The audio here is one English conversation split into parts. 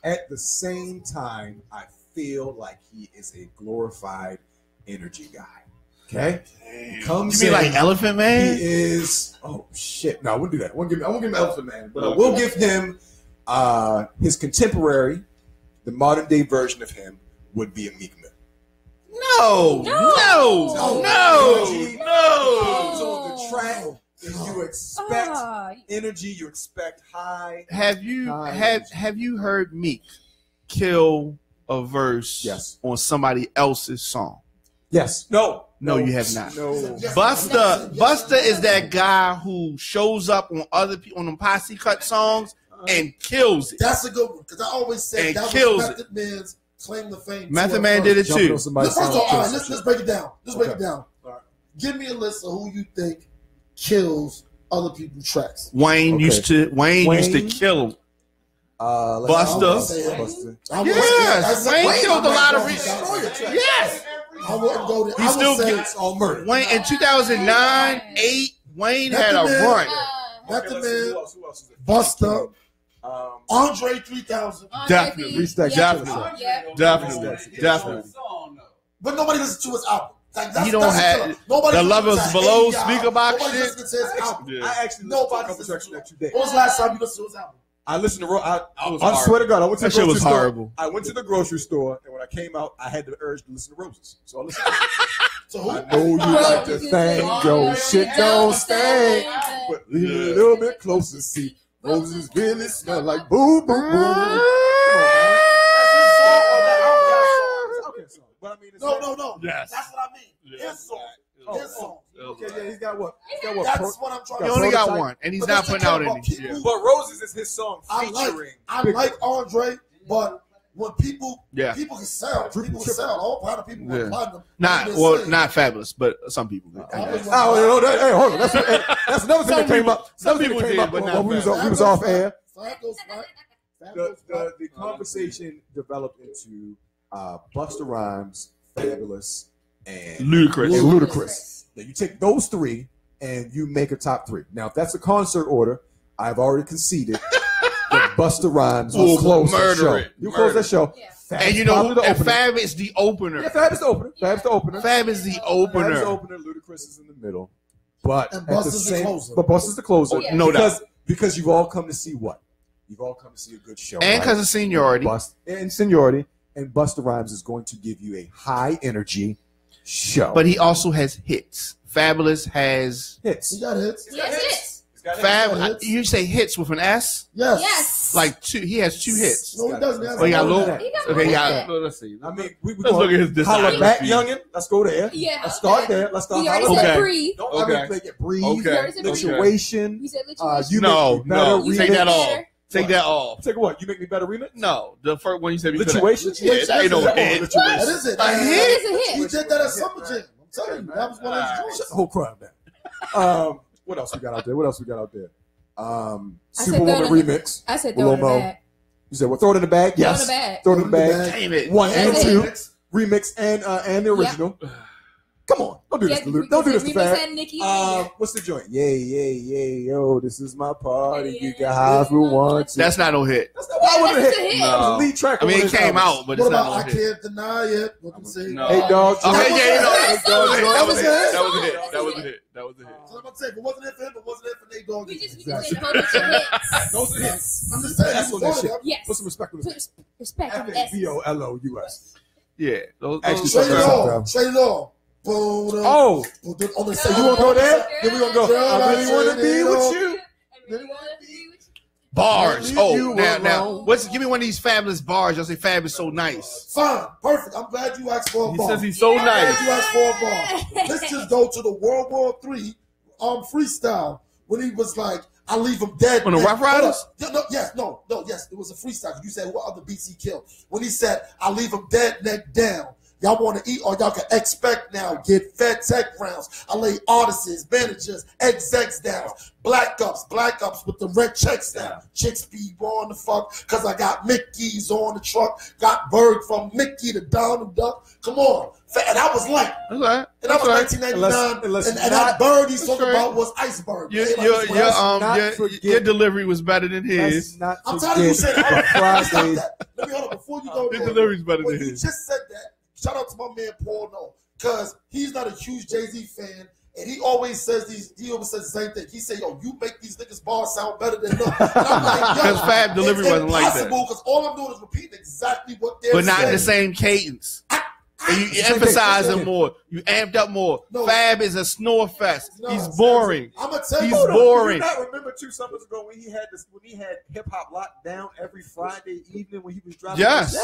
At the same time, I feel like he is a glorified energy guy. Okay? You mean like Elephant Man? He is. Oh shit! No, I wouldn't do that. I won't give him Elephant Man, but I will give him his contemporary, the modern day version of him would be a Meek Mill. No. On the track, if you expect energy, you expect high. Have you heard Meek kill a verse on somebody else's song? Yes. No, you have not. No. Busta is that guy who shows up on other people on them posse cut songs and kills it. That's a good one because I always say that was Method Man's claim to fame. Method Man did it too. First of all, all right, let's break it down. Break it down. Right. Give me a list of who you think kills other people's tracks. Wayne used to kill him. Busta. Yes, Wayne killed a lot of yes. I wouldn't go there. He still gets all murder. Wayne in 2009, 8. Wayne had a run. Method Man, Busta, Andre 3000. Definitely. But nobody listens to his album. Like, he don't have the Lovers Below speaker box shit. I actually nobody listens to that today. When was the last time you listened to his album? I listened to. I swear to God, I went to the grocery store. Horrible. I went to the grocery store, and when I came out, I had the urge to listen to Roses. So I listened. So I know you like to think your shit don't stink, but lean a little bit closer. See, roses really smell like boo boo boo. But I mean, no. Yes. That's what I mean. His song. His song. Okay, yeah, he's got what? That's what I'm trying to say. He only got one, and he's not putting out any. But Roses is his song featuring. I like Andre, but when people can sell, all kind of people will find them. Not Fabulous, but some people. Hey, hold on. That's another thing that came up. Some people came up when we was off air. The conversation developed into Busta Rhymes, Fabulous, and Ludacris. Now you take those three and you make a top three. Now, if that's a concert order, I've already conceded that Busta Rhymes will close that show. You close that show. Yeah. And you know, Fab is the opener. Yeah, Fab is the opener. Fab is the opener. Ludacris is in the middle. But Busta's the closer. But Busta's the closer. Oh, yeah. No doubt. Because you've all come to see what? You've all come to see a good show. And because of seniority. And seniority. And Busta Rhymes is going to give you a high energy show. But he also has hits. Fabulous has hits. He got hits. Fab, you say hits with an S? Yes. Like two. He has two hits. No, he doesn't. Oh, he got low. Okay, let's see. I mean, let's look at his design. Holla back, youngin. Let's go there. Yeah. Let's start there. Let's start. We already said breathe. Breathe. Okay. Situation. We said lituation. You no. Take that off. Take that off. Take what? You make me better remix? No, the first one you said. Lituation. Yeah, that ain't no hit. That is it. A hit. He did that at Summer Jam. I'm telling you, that was one of his joints. Shut the whole crowd down. What else we got out there? Superwoman remix. I said throw it in the bag. You said throw it in the bag? Yes. Throw it in the bag. Damn it. 1 and 2 remix and the original. Yep. Come on, don't do this to Luke. Don't do this to Fab. What's the joint? Yay, yo, this is my party. You can hide if you want to. That's not no hit. Why would it hit? That was a lead track. I mean, it came out, but it's not no hit. I can't deny it. No. Hey, dog. Okay, that was a hit. That was a hit. So I'm about to say, but wasn't it for him? But wasn't it for Nate Dogg? We just said a whole bunch of hits. Those are hits. I'm just saying. That's what that shit. Yes. Put some respect on this. Respect. FABOLOUS. Yeah. Straight on. Oh, so you want to go there? Then we gonna go. I really want to be with you. Bars. Now, give me one of these fabulous bars. Y'all say Fab is so nice. Fine, perfect. I'm glad you asked for a bar. He says he's so nice. I'm glad you asked for a bar. Let's just go to the World War III freestyle when he was like, "I leave him dead." On the Rough Riders? Yes. It was a freestyle. You said what other beats he killed? When he said, "I leave him dead, neck down." Y'all want to eat or y'all can expect now. Get fed tech rounds. I lay artists, managers, execs down. Black ups with the red checks down. Chicks be born the fuck because I got Mickey's on the truck. Got Berg from Mickey to Donald Duck. Come on. And I was like, and that was 1999. And that bird he's talking about was Iceberg. Your delivery was better than his. I'm telling you, His delivery's better when than you his. just said that, shout out to my man Paul No, because he's not a huge Jay-Z fan. And he always says the same thing. He say, "Yo, you make these niggas bars sound better than them." And I'm like, "Yo, because Fab delivery wasn't like that. Because all I'm doing is repeating exactly what they're But not saying. in the same cadence. And you emphasize him more. You amped up more. No. Fab is a snore fest. No, He's boring. I'm gonna tell He's you, boring. Do you not remember 2 summers ago when he had hip hop locked down every Friday evening when he was dropping? Yes.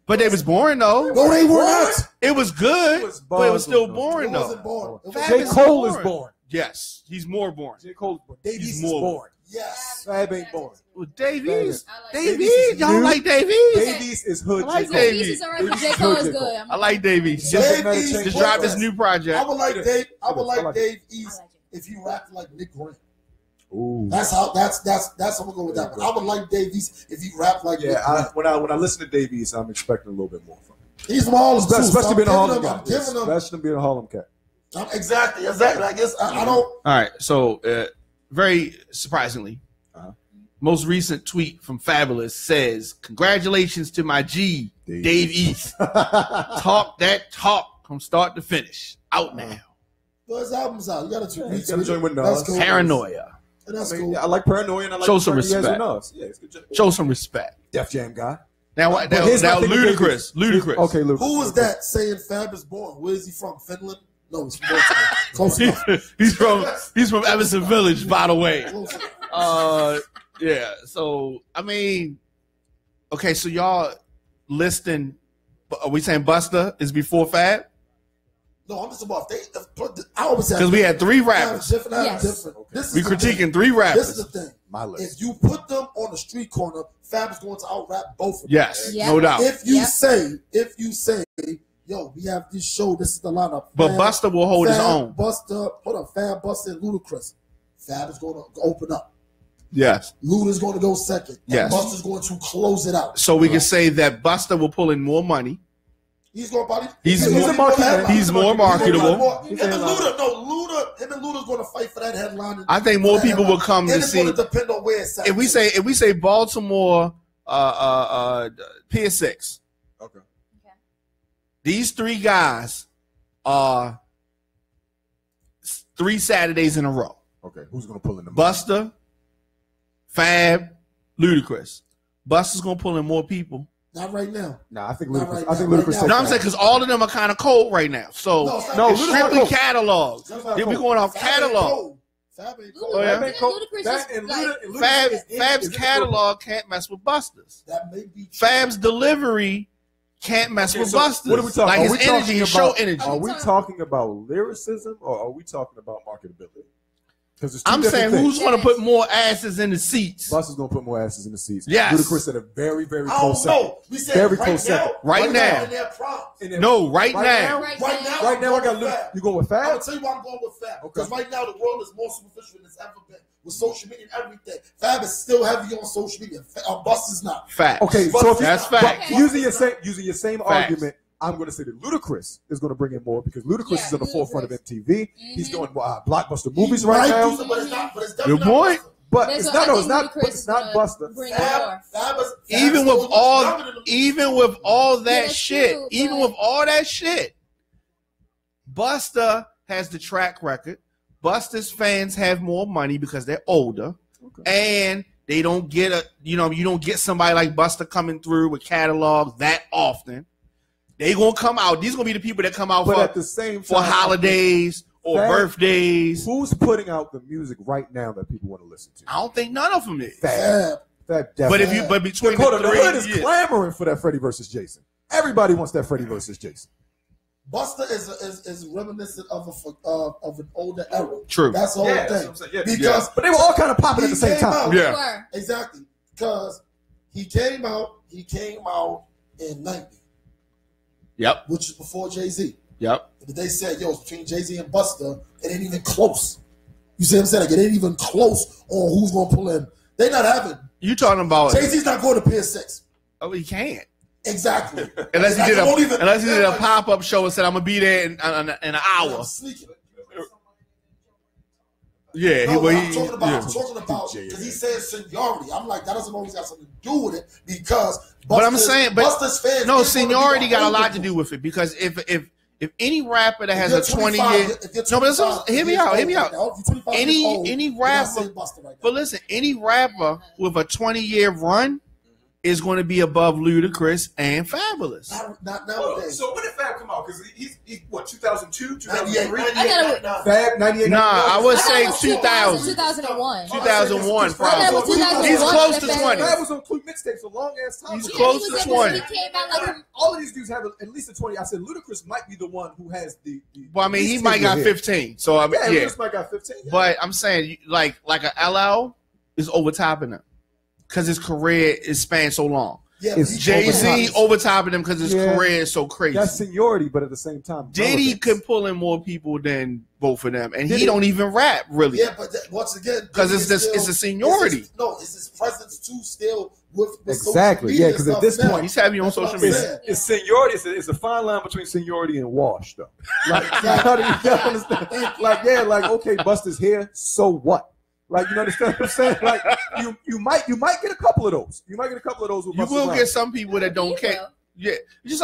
But they was boring though. No, they were not. It was good, but it was still boring It though. wasn't boring. It was Fab J. is Cole boring. is boring. Yes, he's more boring. J. Cole is boring. Dave He's East is more boring. Yes. Fab ain't boring. Well, Davies, Davies Davies, is y'all new. like Davies? Davies is hood. I like J. Cole. Davies. Davies is alright, but J. Cole is good. I like Davies. Davies Just was- dropped this new project. I would like Dave. I would I like like Dave East if he rapped like Nick Grant. Ooh. That's how I'm gonna go with that one. I would like Dave East if he rapped like Nick Yeah, Grant. when I listen to Davies, I'm expecting a little bit more from him. He's from Harlem too. Especially being a Harlem guy. I'm giving him. Especially being a Harlem cat. Exactly. I guess I don't. All right, so very surprisingly, most recent tweet from Fabulous says, "Congratulations to my G, Dave East. Talk that talk from start to finish. Out now. Well, his album's out. You got to he's got a joint with That's Nas. cool. Paranoia. That's I mean, cool. I like Paranoia and I like Show some the joint he has respect. with Nas. Yeah, it's a good joint. Show some respect." Def Jam guy. Now, But now here's my thing with Ludacris. Davies. Ludacris. Okay, Ludacris. Who was that saying Fab is born? Where is he from? Finland? No, he's from Baltimore. Close enough. he's from Evanston Village, by the way. Close enough. Yeah. So I mean, okay. So y'all listing? Are we saying Busta is before Fab? No, I'm just about I always say Because we had 3 rappers. different. Yes. Different. Okay. This is We the thing. critiquing 3 This rappers. is the thing. My list. If you put them on the street corner, Fab is going to out rap both of them. Yes, Yeah. no doubt. If you Yeah. say, yo, we have this show, this is the lineup. But Fab, Busta will hold his own. Busta, hold on, Fab, Busta, and Ludacris. Fab is going to open up. Yes. Luda's going to go second. Yes. And Busta's going to close it out. So we can say that Busta will pull in more money. He's going to body. He's more- he's more marketable. Him and Luda's going to fight for that headline. I think more people will come to and it's see. going to depend on where it's at. If we say Baltimore, Pier 6. Okay. These 3 guys are 3 Saturdays in a row. Okay. Who's gonna pull in the Busta, Fab, Ludacris. Busta's gonna pull in more people. Not right now. Nah, I think Not Ludacris. right I think now. Ludacris. Right takes now. No, I'm that. saying because all of them are kind of cold right now. So No, it's not No, cold. it's Ludacris strictly cold. catalogs. That's not If we're cold. going off Fab ain't catalog, cold. Fab ain't cold. Oh, yeah? Fab ain't cold. Ludacris That is and like- Ludacris is Fab's in the catalog can't mess with Busta's. That may be true. Fab's delivery can't mess Okay, with so Busta's. what are we talking? Like Are his we energy, talking his show about- energy. Are we talking about lyricism or are we talking about marketability? Because it's two I'm saying different who's things. going to put more asses in the seats? Busta's gonna put more asses in the seats. Yes. Ludacris at a very, very I close don't second. know. We said Very right close now. second. Right now. in their prime. And then- No, right Right now. Right Right now. now, Right now, I got Fab. Luda. You going with I'm Fab? gonna tell you why I'm going with Fab. Okay. Because right now the world is more superficial than it's ever been. With social media and everything. Fab is still heavy on social media. Busta's not. Facts. Okay, so if That's but facts. using your same Facts. argument, I'm going to say that Ludacris is going to bring in more because Ludacris is on the forefront of MTV. He's doing blockbuster movies He right might now. do some, but it's not. But it's Good definitely point. not Busta. But That's it's what I not. No, think it's not. Ludacris But it's not is gonna Busta. bring Fab, Fab's Even still with much all, younger than him. even with all that that's shit, true, even but- with all that shit, Busta has the track record. Busta's fans have more money because they're older, and they don't get you don't get somebody like Busta coming through with catalogs that often. They gonna come out. These gonna be the people that come out But for at the same time, for holidays or Fab- birthdays. Who's putting out the music right now that people want to listen to? I don't think none of them is. Fab. Fab But definitely. but between Hold on, the the hood is three, clamoring for that Freddie versus Jason. Everybody wants that Freddie versus Jason. Busta is reminiscent of an older era. True. That's the whole Yeah, that's thing. what I'm saying. Yeah, Because But they were all kind of popping at the he same came time. out- Yeah. Were. Exactly. Because he came out in 90, Yep, which is before Jay-Z. yep. But they said, yo, it's between Jay-Z and Busta, it ain't even close. You see what I'm saying? Like, it ain't even close on who's going to pull in. They not having. You talking about? Jay-Z's not going to Pier 6. Oh, he can't. Exactly. Unless he Like, did it won't even- a pop-up show and said I'm gonna be there in an hour. I'm sneaking. Yeah, No, he, I'm talking about, yeah. because he said seniority. I'm like, that doesn't always have something to do with it because But I'm saying, Busta's fans. no, ain't gonna be seniority got a older lot to group. do with it because if any rapper that has If a you're 20 year 25, if you're no, but 25 hear me years out, old hear me right out. now, if you're 25 years old, Any you're not rapper, saying Busta right now. but listen, any rapper with a 20-year run is going to be above Ludacris and Fabulous. Not nowadays. So when did Fab come out? Because he's what, 2002, 98, 2003? 98, Fab 98. Nah, I would I thought say it was 2000. 2001. 2001 I thought it was probably. 2001. He's close to Fab 20. Fab was on Clue mixtapes a long ass time. He's ago. close he was to able 20. He came out like All of these dudes have at least a 20. I said Ludacris might be the one who has the Well, I mean, he least might got tenure here. 15. So I mean, Yeah, yeah. Ludacris might got 15. Yeah. But I'm saying, like a LL is overtopping him because his career is spanned so long. Yeah, It's Jay-Z overtopping him because his career is so crazy. That's seniority, but at the same time, Diddy relevance. can pull in more people than both of them, and Diddy- he don't even rap really. Yeah, but once again, Because it's Diddy is it's a seniority. It's his presence too still with Exactly, social media yeah, 'cause at stuff this now. point- He's heavy on That's what social I'm media. saying. It's seniority. It's a fine line between seniority and wash, though. Like, you understand? Like, yeah, like, okay, Busta's here, so what? Like, you understand what I'm saying? Like, you might get a couple of those. You might get a couple of those with You Busta will Rhymes. get some people that don't You care. will. Yeah, it's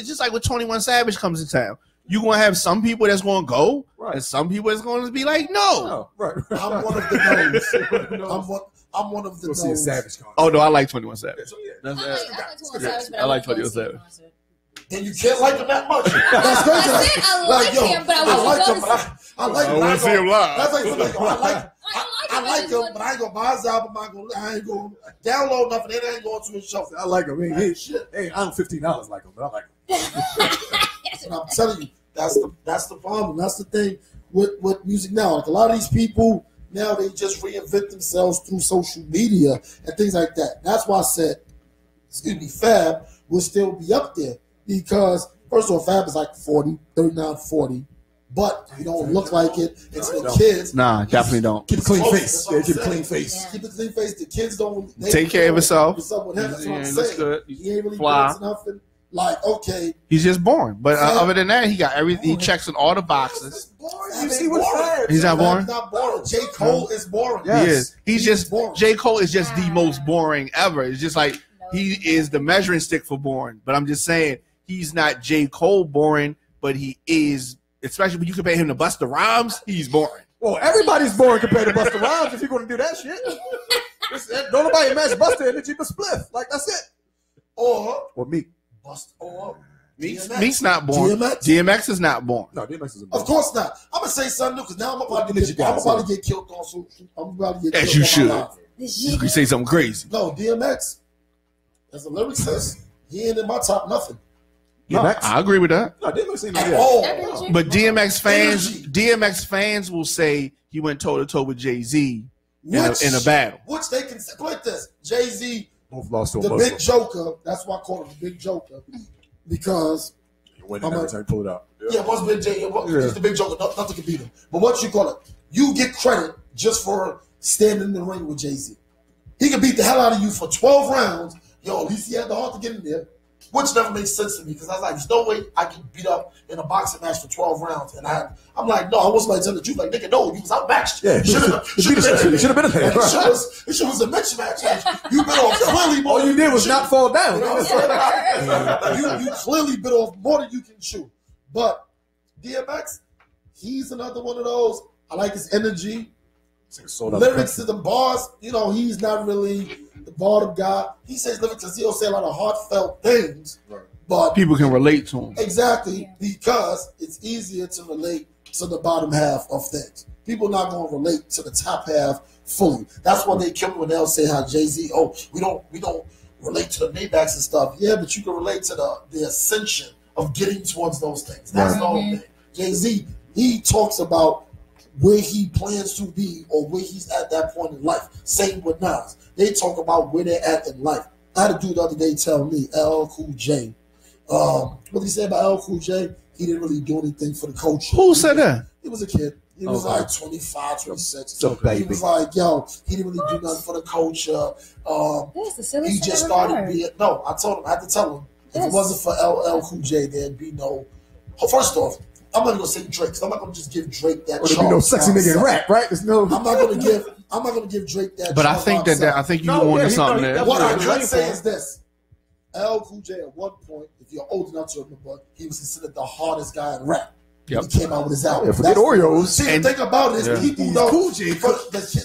just like when 21 Savage comes to town. You gonna have some people that's gonna go, Right. and some people that's gonna be like, no. Oh, right. I'm one of the no's. I'm one of the Go see a no's. Savage concert. Oh no, I like 21 Savage. So, yeah. That's, I that's, like 21 Savage, but I like won't go 21 see a Savage. concert. And you can't like him that much. That's I crazy. said I like him, but I I like wouldn't him, go but to I like him. I wanna see him live. That's like something. I like him, him, but I ain't gonna buy his album. I ain't gonna download nothing. And I ain't going to his show. I like him. Hey, Shit. hey, I don't $15 like him, but I like him. And I'm telling you, that's the problem. That's the thing with music now. Like a lot of these people now, they just reinvent themselves through social media and things like that. That's why I said, Fab will still be up there because first of all, Fab is like 40, 39, 40, but he don't look like it. It's the kids. Nah, definitely don't. Keep a clean Close. face. That's what Yeah, I'm keep a saying. clean face. Keep a clean face. The kids don't they Take care of himself. What's up with him? That's what I'm Yeah, looks saying. good. He ain't really Fly. doing nothing. Like, okay. He's just boring. But Fab- other than that, he got everything. He checks in all the boxes. Boring. You see what Fab? He's not boring. Fab's not boring. J. Cole is boring. Yeah. He is. He's just boring. J. Cole is just the most boring ever. It's just like he is the measuring stick for boring. But I'm just saying he's not J. Cole boring, but he is. Especially when you compare him to Busta Rhymes, he's boring. Well, everybody's boring compared to Busta Rhymes if you're going to do that shit. Don't nobody match Busta energy but Spliff. Like, that's it. Or Meek. Bust or Meek's not boring. DMX is not boring. No, DMX is a Of course not. I'm gonna say something new because now I'm about to get killed on social. I'm about to get As killed you on should. my life. You can say something crazy. No, DMX, as the lyric says, he ain't in my top nothing No, DMX? I agree with that. No, DMX ain't at yeah. all. But DMX Energy. fans will say he went toe to toe with Jay-Z in a battle. Which they can split this. Jay-Z, Both lost to a the Muslim. big joker. That's why I call him the big joker because You win every time you pull it out. yeah, once Big J, he's the big joker. Nothing can beat him. But what you call it, you get credit just for standing in the ring with Jay-Z. He can beat the hell out of you for 12 rounds. Yo, at least he had the heart to get in there. Which never made sense to me because I was like, there's no way I can beat up in a boxing match for 12 rounds. And I'm like, no, I wasn't like telling the truth. Like, nigga, no, you was outmatched. Yeah, should have been a It was a mismatch. You bit off clearly more. All you did was not fall down. You know what I'm saying? you clearly bit off more than you can chew. But DMX, he's another one of those. I like his energy. Lyrics to the bars, he's not really the bottom guy. He says lyrics because he'll say a lot of heartfelt things. Right. But people can relate to him. Exactly, because it's easier to relate to the bottom half of things. People not going to relate to the top half fully. That's why they kill me when they'll say how Jay-Z, we don't relate to the Maybachs and stuff. Yeah, but you can relate to the ascension of getting towards those things. That's the whole thing. Jay-Z, he talks about where he plans to be or where he's at that point in life. Same with Nas. They talk about where they're at in life. I had a dude the other day tell me, LL Cool J. What did he say about LL Cool J? He didn't really do anything for the culture. Who said that? He was a kid. He was like 25, 26. So he was like, yo, he didn't really do nothing for the culture. That's the silliest He just thing started I've being, no, I had to tell him, if it wasn't for LL Cool J, there'd be no, first off, I'm not gonna say Drake. I'm not gonna just give Drake that. There's no sexy nigga in rap, right? There's no. I'm not gonna give Drake that. But I think I think you wanted something there. What I could say is this: LL Cool J at one point, if you're old enough to remember, he was considered the hardest guy in rap. Yep. He came out with his album. Yeah, forget Oreos. See, the thing about it is people don't. Cool J,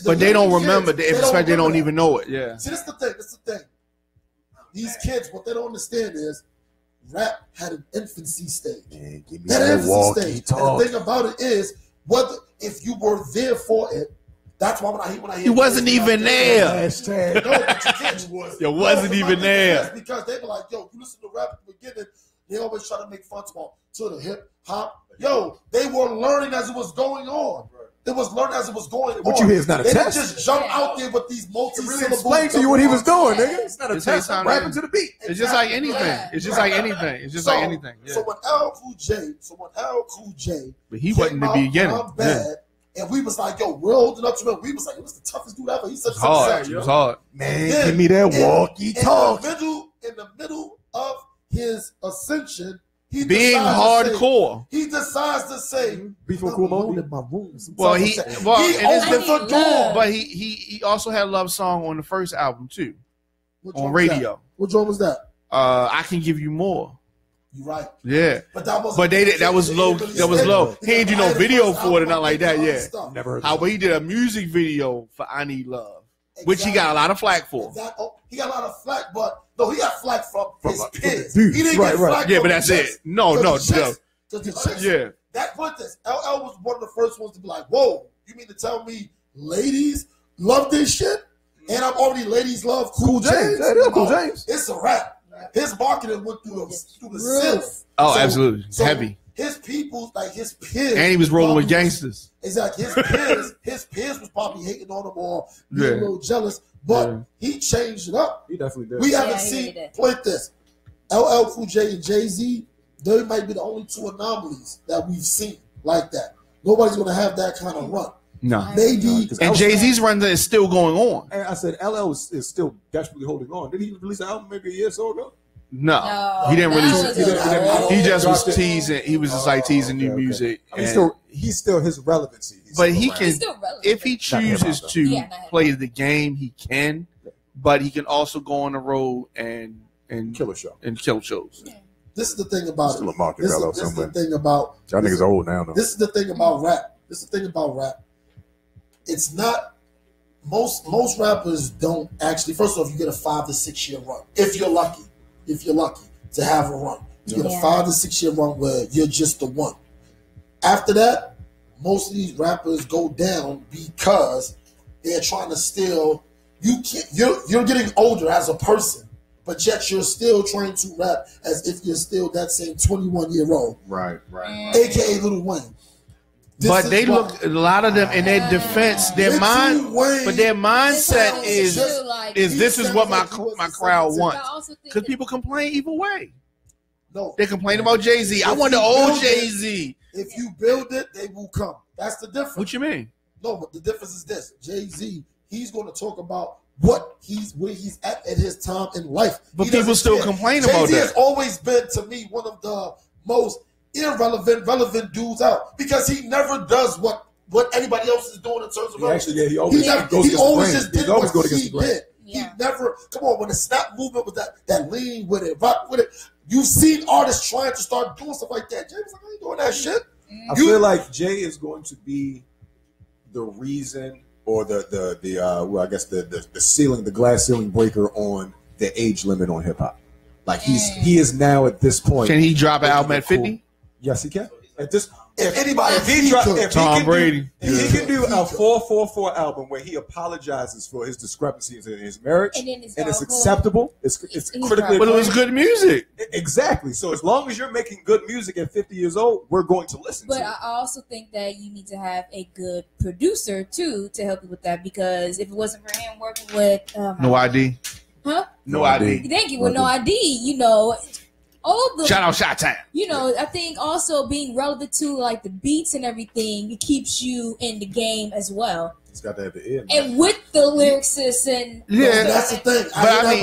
but they don't remember. They don't even know it. Yeah. See, this is the thing. These kids, what they don't understand is, rap had an infancy stage. Man, give me that infancy stage. Talk. And the thing about it is, whether if you were there for it, that's why when I hear he wasn't even there. Hashtag. No, but you can't. You wasn't even there. Because they were like, yo, you listen to rap at the beginning, they always try to make fun to the hip hop. Yo, they were learning as it was going on. It was learning as it was going on. What you hear is not a they test. They didn't just jump out there with these multi-syllables. Really explain to you what he was doing, nigga. It's not a test. I'm rapping to the beat. It's just like anything. It's just like anything. It's just like anything. Yeah. So when LL Cool J, but he wasn't the beginning. And we was like, yo, we're old enough to know. We was like, it was the toughest dude ever. He said, hard. It was hard. Man, give me that walkie-talkie. In the middle of his ascension, being hardcore, he decides to say, "Before Cool Mode in my room." Well, he opened the door, but he also had a love song on the first album too, on radio. What drum was that? I Can Give You More. You right. Yeah, but that was low. That was low. He ain't do no video for it or nothing like that. Yeah, never heard. But he did a music video for I Need Love, which he got a lot of flack for. He got a lot of flack, but no, he got flack from his kids. He didn't get flack. Yeah, but that's it. No. Yeah, that was this. LL was one of the first ones to be like, "Whoa, you mean to tell me ladies love this shit?" And I'm already ladies love Cool James. Yeah, Cool James. It's a rap. His marketing went through the sieve. Oh, absolutely. It's heavy. His people, like his peers, and he was rolling with gangsters. Exactly. His peers was probably hating on him or being a little jealous, but he changed it up. He definitely did. We haven't seen like this. LL Cool J and Jay-Z, they might be the only two anomalies that we've seen like that. Nobody's going to have that kind of run. No, maybe. And Jay-Z's run is still going on. And I said LL is still desperately holding on. Did he release an album maybe a year or so ago? No, he didn't release it. He just was teasing. He was just like teasing new music. I mean, he's still his relevancy. But he can, if he chooses to play the game, he can. But he can also go on the road and kill a show and kill shows. Yeah. This is the thing about still a market. This is the thing about y'all niggas old now. Though. This is the thing about rap. It's not most rappers don't actually. First off, you get a 5 to 6 year run if you're lucky. If you're lucky to have a run, you get a 5 to 6 year run where you're just the one. After that, most of these rappers go down because they're trying to still. You're getting older as a person, but yet you're still trying to rap as if you're still that same 21-year-old. Right. AKA Lil Wayne. But they look a lot of them in their defense. Their mindset is this is what my crowd wants. Because people complain either way. No, they complain about Jay-Z. I want the old Jay-Z. If you build it, they will come. That's the difference. What you mean? No, but the difference is this: Jay-Z, he's going to talk about where he's at his time in life. But people still complain about that. Jay-Z has always been to me one of the most relevant dudes out because he never does what anybody else is doing in terms of he always just did what he did. He never come on when the snap movement with that lean with it, rock with it. You've seen artists trying to start doing stuff like that. Jay was like, I ain't doing that shit. I feel like Jay is going to be the reason or the ceiling, the glass ceiling breaker on the age limit on hip hop. Like he is now at this point. Can he drop an album at 50? Yes, he can. At this, if he can do a 444 album where he apologizes for his discrepancies in his marriage and it's acceptable, it's critically. But it was good music. Exactly. So as long as you're making good music at 50 years old, we're going to listen. But I also think that you need to have a good producer too to help you with that because if it wasn't for him working with No ID. Huh? No ID. Thank you. With No ID, all the shout out Shot Time. I think also being relevant to like the beats and everything, it keeps you in the game as well. It's got to have the ear. And with the lyricists and that's the thing.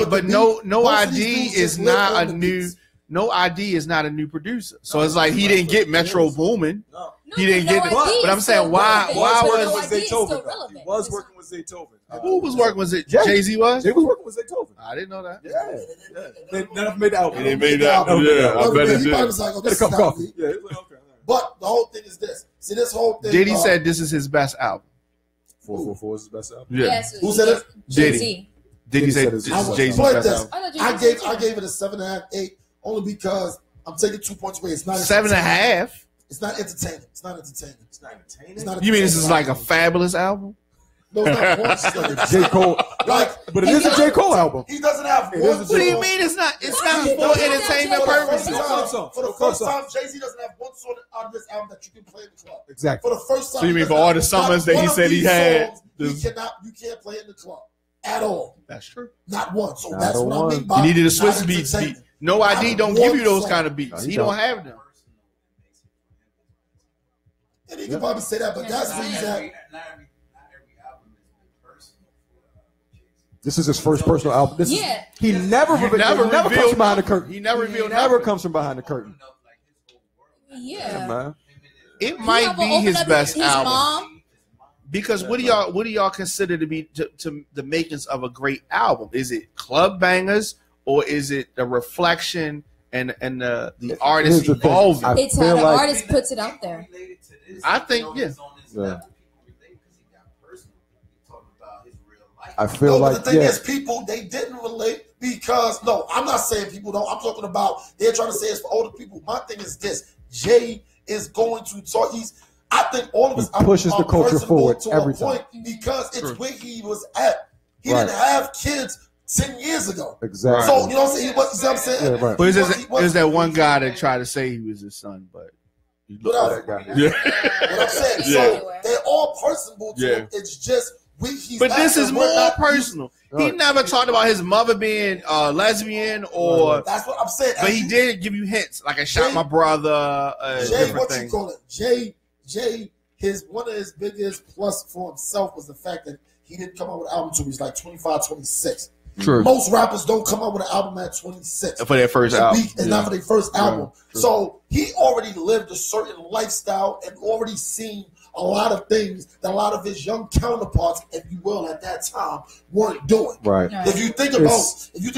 But no ID is not a new. No ID is not a new producer, so it's like he didn't get Metro Boomin. No. He didn't get but I'm saying why was Zaytoven? He was working with Zaytoven. Who was working with it? Jay-Z was? Jay was working with Zaytoven. I didn't know that. Yeah. They never made the album. They made the album. Yeah, I bet it He did. was like, oh, this is not me. Yeah, he was like, okay. But the whole thing is this. See, this whole thing. Diddy said this is his best album. 444 is his best album. Yeah. Yes, Who said it? Jay-Z. Diddy said this this is is Jay-Z's Play best this. album. I gave it a 7.5, 8, only because I'm taking 2 points away. It's not 7.5. It's not entertaining. It's not entertaining. It's not entertaining. It's not You mean this is entertaining. like a fabulous album? No, it's not. It's not J. Cole. like, But it is a J. Cole album. he doesn't have It one. is a What do you Cole. mean it's not? It's not No, for no, entertainment For the first purposes. time, for the first time, Jay-Z doesn't have one song out of this album that you can play in the club. Exactly. For the first time. So you mean he for all the doesn't have summers that he one of said he these had, songs this- you can't play it in the club at all. That's true. Not one. So Not that's what one. I mean by You needed a not Swiss beats beat. entertaining. No ID Not don't give one you those song. kind of beats. No, He he don't don't. have them. And he can probably say that, but that's what he's at. This is his first personal album. This Yeah. is, he never He comes revealed from behind the nothing. curtain. He never revealed Never nothing. comes from behind the curtain. Yeah. Man. It might He be opened his up best his album. mom. Because what do y'all consider to be to the makings of a great album? Is it club bangers or is it the reflection and the artist Here's the thing. evolving? I It's how feel the like- artist puts it out there. I think, yeah. Yeah. I feel No, like but the thing yeah. is, people, they didn't relate because, no, I'm not saying people don't. I'm talking about, they're trying to say it's for older people. My thing is this. Jay is going to talk. I think all of us He pushes the culture personable forward to every a point time. because it's True. where he was at. He Right. didn't have kids 10 years ago. Exactly. So, you know what I'm saying? He wasn't, you see what I'm saying? Yeah, right. But He wasn't- there's that one guy that tried to say he was his son, but he looked Whatever. That guy. Yeah. What I'm saying. Yeah. So, they're all personable to Yeah. him. It's just, he's But this acting, is we're more not- personal. He Right. never talked about his mother being lesbian or, That's what I'm saying. but he did give you hints, like I shot Jay- my brother, Jay, different what things. you call it? Jay, one of his biggest plus for himself was the fact that he didn't come out with an album until he was like 25, 26. True. Most rappers don't come out with an album at 26. For their first And album. it's not for their first album. true. So he already lived a certain lifestyle and already seen a lot of things that a lot of his young counterparts, if you will, at that time weren't doing. Right. Right. If you think It's-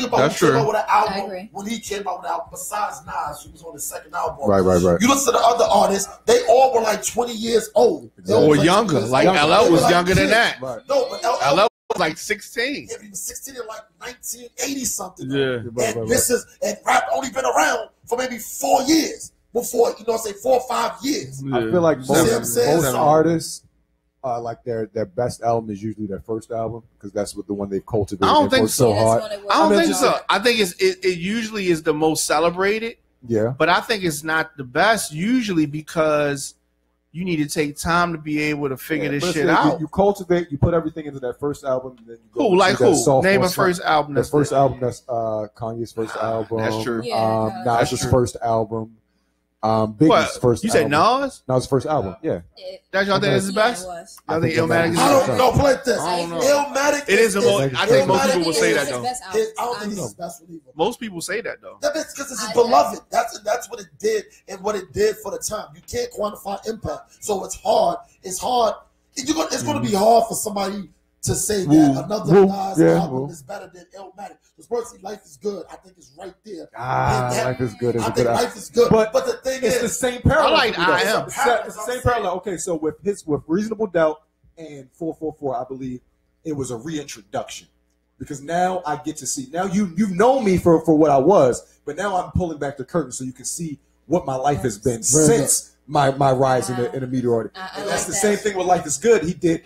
about That's who came true. out with an I album agree. when he came out with an album, besides Nas, who was on his second album. Right. You listen to the other artists, they all were like 20 years old. They all Or were like younger. 20 years Like old. LL They was were like younger than kids. that. Right. No, but LL LL was like 16. he was 16 in like 1980 something. Yeah. And this is, and rap only been around for maybe 4 years before, you know what I'm saying, 4 or 5 years. I feel like See what I'm most saying? artists, like their best album is usually their first album because that's what the one they've cultivated. I don't They've think worked so. so Yeah, that's hard. what it was. I don't mean, think just- so. I think it usually is the most celebrated, Yeah. but I think it's not the best usually because you need to take time to be able to figure Yeah, this but shit you- out. You cultivate, you put everything into that first album, and then you go Who? Like into that who? sophomore Name a slump. first album. The That's first album, that's Kanye's first album. That's true. Yeah, that's Nas's true. first album. Biggie's What? first You said album. Nas? Nas' first album, yeah. That's y'all think this is Yeah, best? it was. I think I think Illmatic is I best. don't know, play this. I don't know. Illmatic It is the most. I think most people will say that It's his though. best I album. don't think it's his best reliever. Most people say that though. That's because it's his I- beloved. That's what it did and what it did for the time. You can't quantify impact, so it's hard. It's hard. It's going to be hard for somebody to say that Woo. another Woo. Nas Yeah, album woo. is better than Illmatic. Because personally, Life is Good. I think it's right there. Life is good. It's I a think good album. Life is good. But But the thing It's the is, same parallel. I like for me, though. I Am. It's the same parallel. Okay, so with Reasonable Doubt and 444, I believe it was a reintroduction because now I get to see. Now you've known me for what I was, but now I'm pulling back the curtain so you can see what my life has been Very since my rise in the meteoric. I And like that's the that. same thing with Life is Good. He did.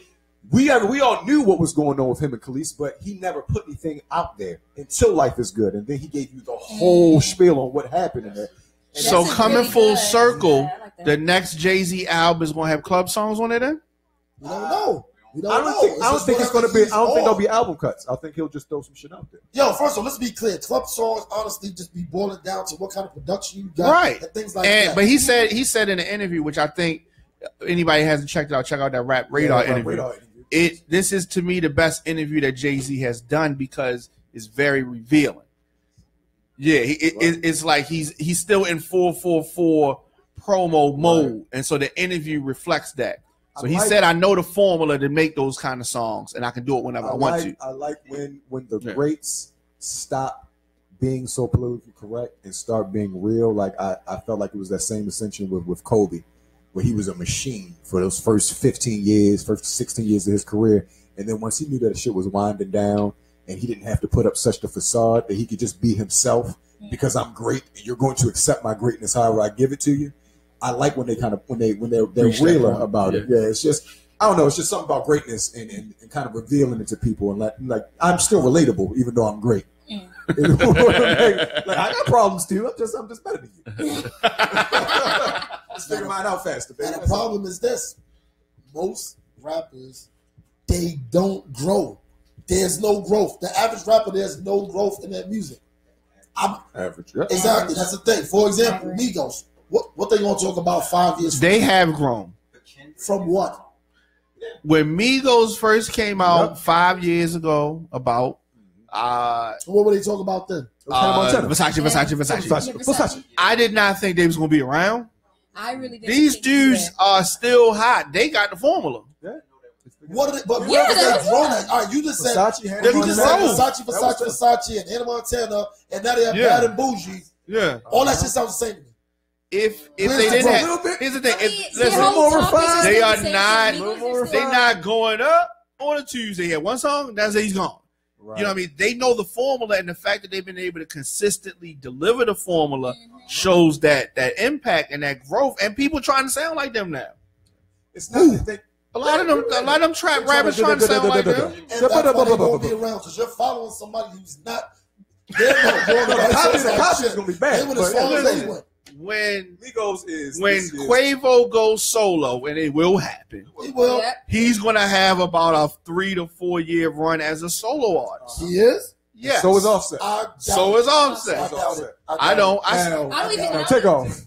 We all knew what was going on with him and Khalees, but he never put anything out there until Life is Good, and then he gave you the whole spiel on what happened in there. And So That's coming really full good. circle, Yeah, I like that. the next Jay-Z album is gonna have club songs on it. Then we don't know. We don't I know. don't think just it's going to be. I whatever don't think he's there'll on. be album cuts. I think he'll just throw some shit out there. Yo, first of all, let's be clear. Club songs, honestly, just be boiling down to what kind of production you got, Right. and things like and that. but he said in an interview, which I think anybody hasn't checked it out, check out that Rap Radar interview. This is to me the best interview that Jay-Z has done because it's very revealing. Yeah, it's like he's still in 444 promo mode, and so the interview reflects that. So he said, "I know the formula to make those kind of songs, and I can do it whenever I want to." I like when the greats stop being so politically correct and start being real. Like I felt like it was that same ascension with Kobe, where he was a machine for those first 15 years, first 16 years of his career, and then once he knew that shit was winding down, and he didn't have to put up such a facade that he could just be himself because I'm great, and you're going to accept my greatness however I give it to you. I like when they kind of they're realer about it. Yeah, it's just I don't know. It's just something about greatness and kind of revealing it to people and like I'm still relatable even though I'm great. You know what I mean? Like I got problems too. I'm just better than you. Let's figure mine out faster, baby. And the problem is this: most rappers they don't grow. There's no growth. The average rapper, there's no growth in their music. Average, yeah. Exactly. That's the thing. For example, Migos. What they gonna talk about 5 years? They have grown. From what? When Migos first came out 5 years ago, about what were they talking about then? Versace. I did not think they was gonna be around. I really didn't. These dudes are still hot. They got the formula. Yeah. What are they? But where they grown at? All right, you just said Versace, and Hannah Montana, and now they have Bad and Bougie. Yeah. All that shit sounds the same to me. If they didn't have, here's the thing. They're not going up on a Tuesday. They had one song, that's it, he's gone. Right. You know what I mean? They know the formula, and the fact that they've been able to consistently deliver the formula shows that impact and that growth, and people trying to sound like them now. It's not a lot of them trap rappers trying to sound like them. And that's why they won't be around, because you're following somebody who's not. They're not going to the copy is going to be bad. When Migos Quavo goes solo, and it will happen, he's going to have about a 3 to 4 year run as a solo artist. He is? Yes. So is Offset. So is Offset. I don't even take off.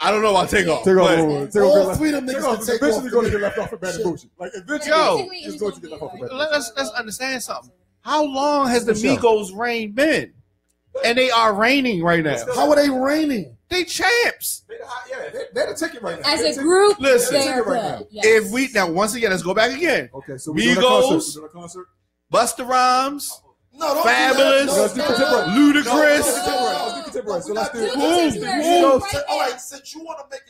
I don't know about take off. All three of them niggas take eventually going to get left off of Bad and Bougie. Like eventually, it's going to get left off of Bad and Bougie. Let's understand something. How long has the Migos reign been? And they are reigning right now. How are they reigning? They champs. They're the ticket right now. As a group, listen, they're good. Yes. If we now once again, let's go back again. Okay, so Migos, we're doing a concert. Busta Rhymes, No, Fabulous, Ludacris. So let's do all right, since you want to make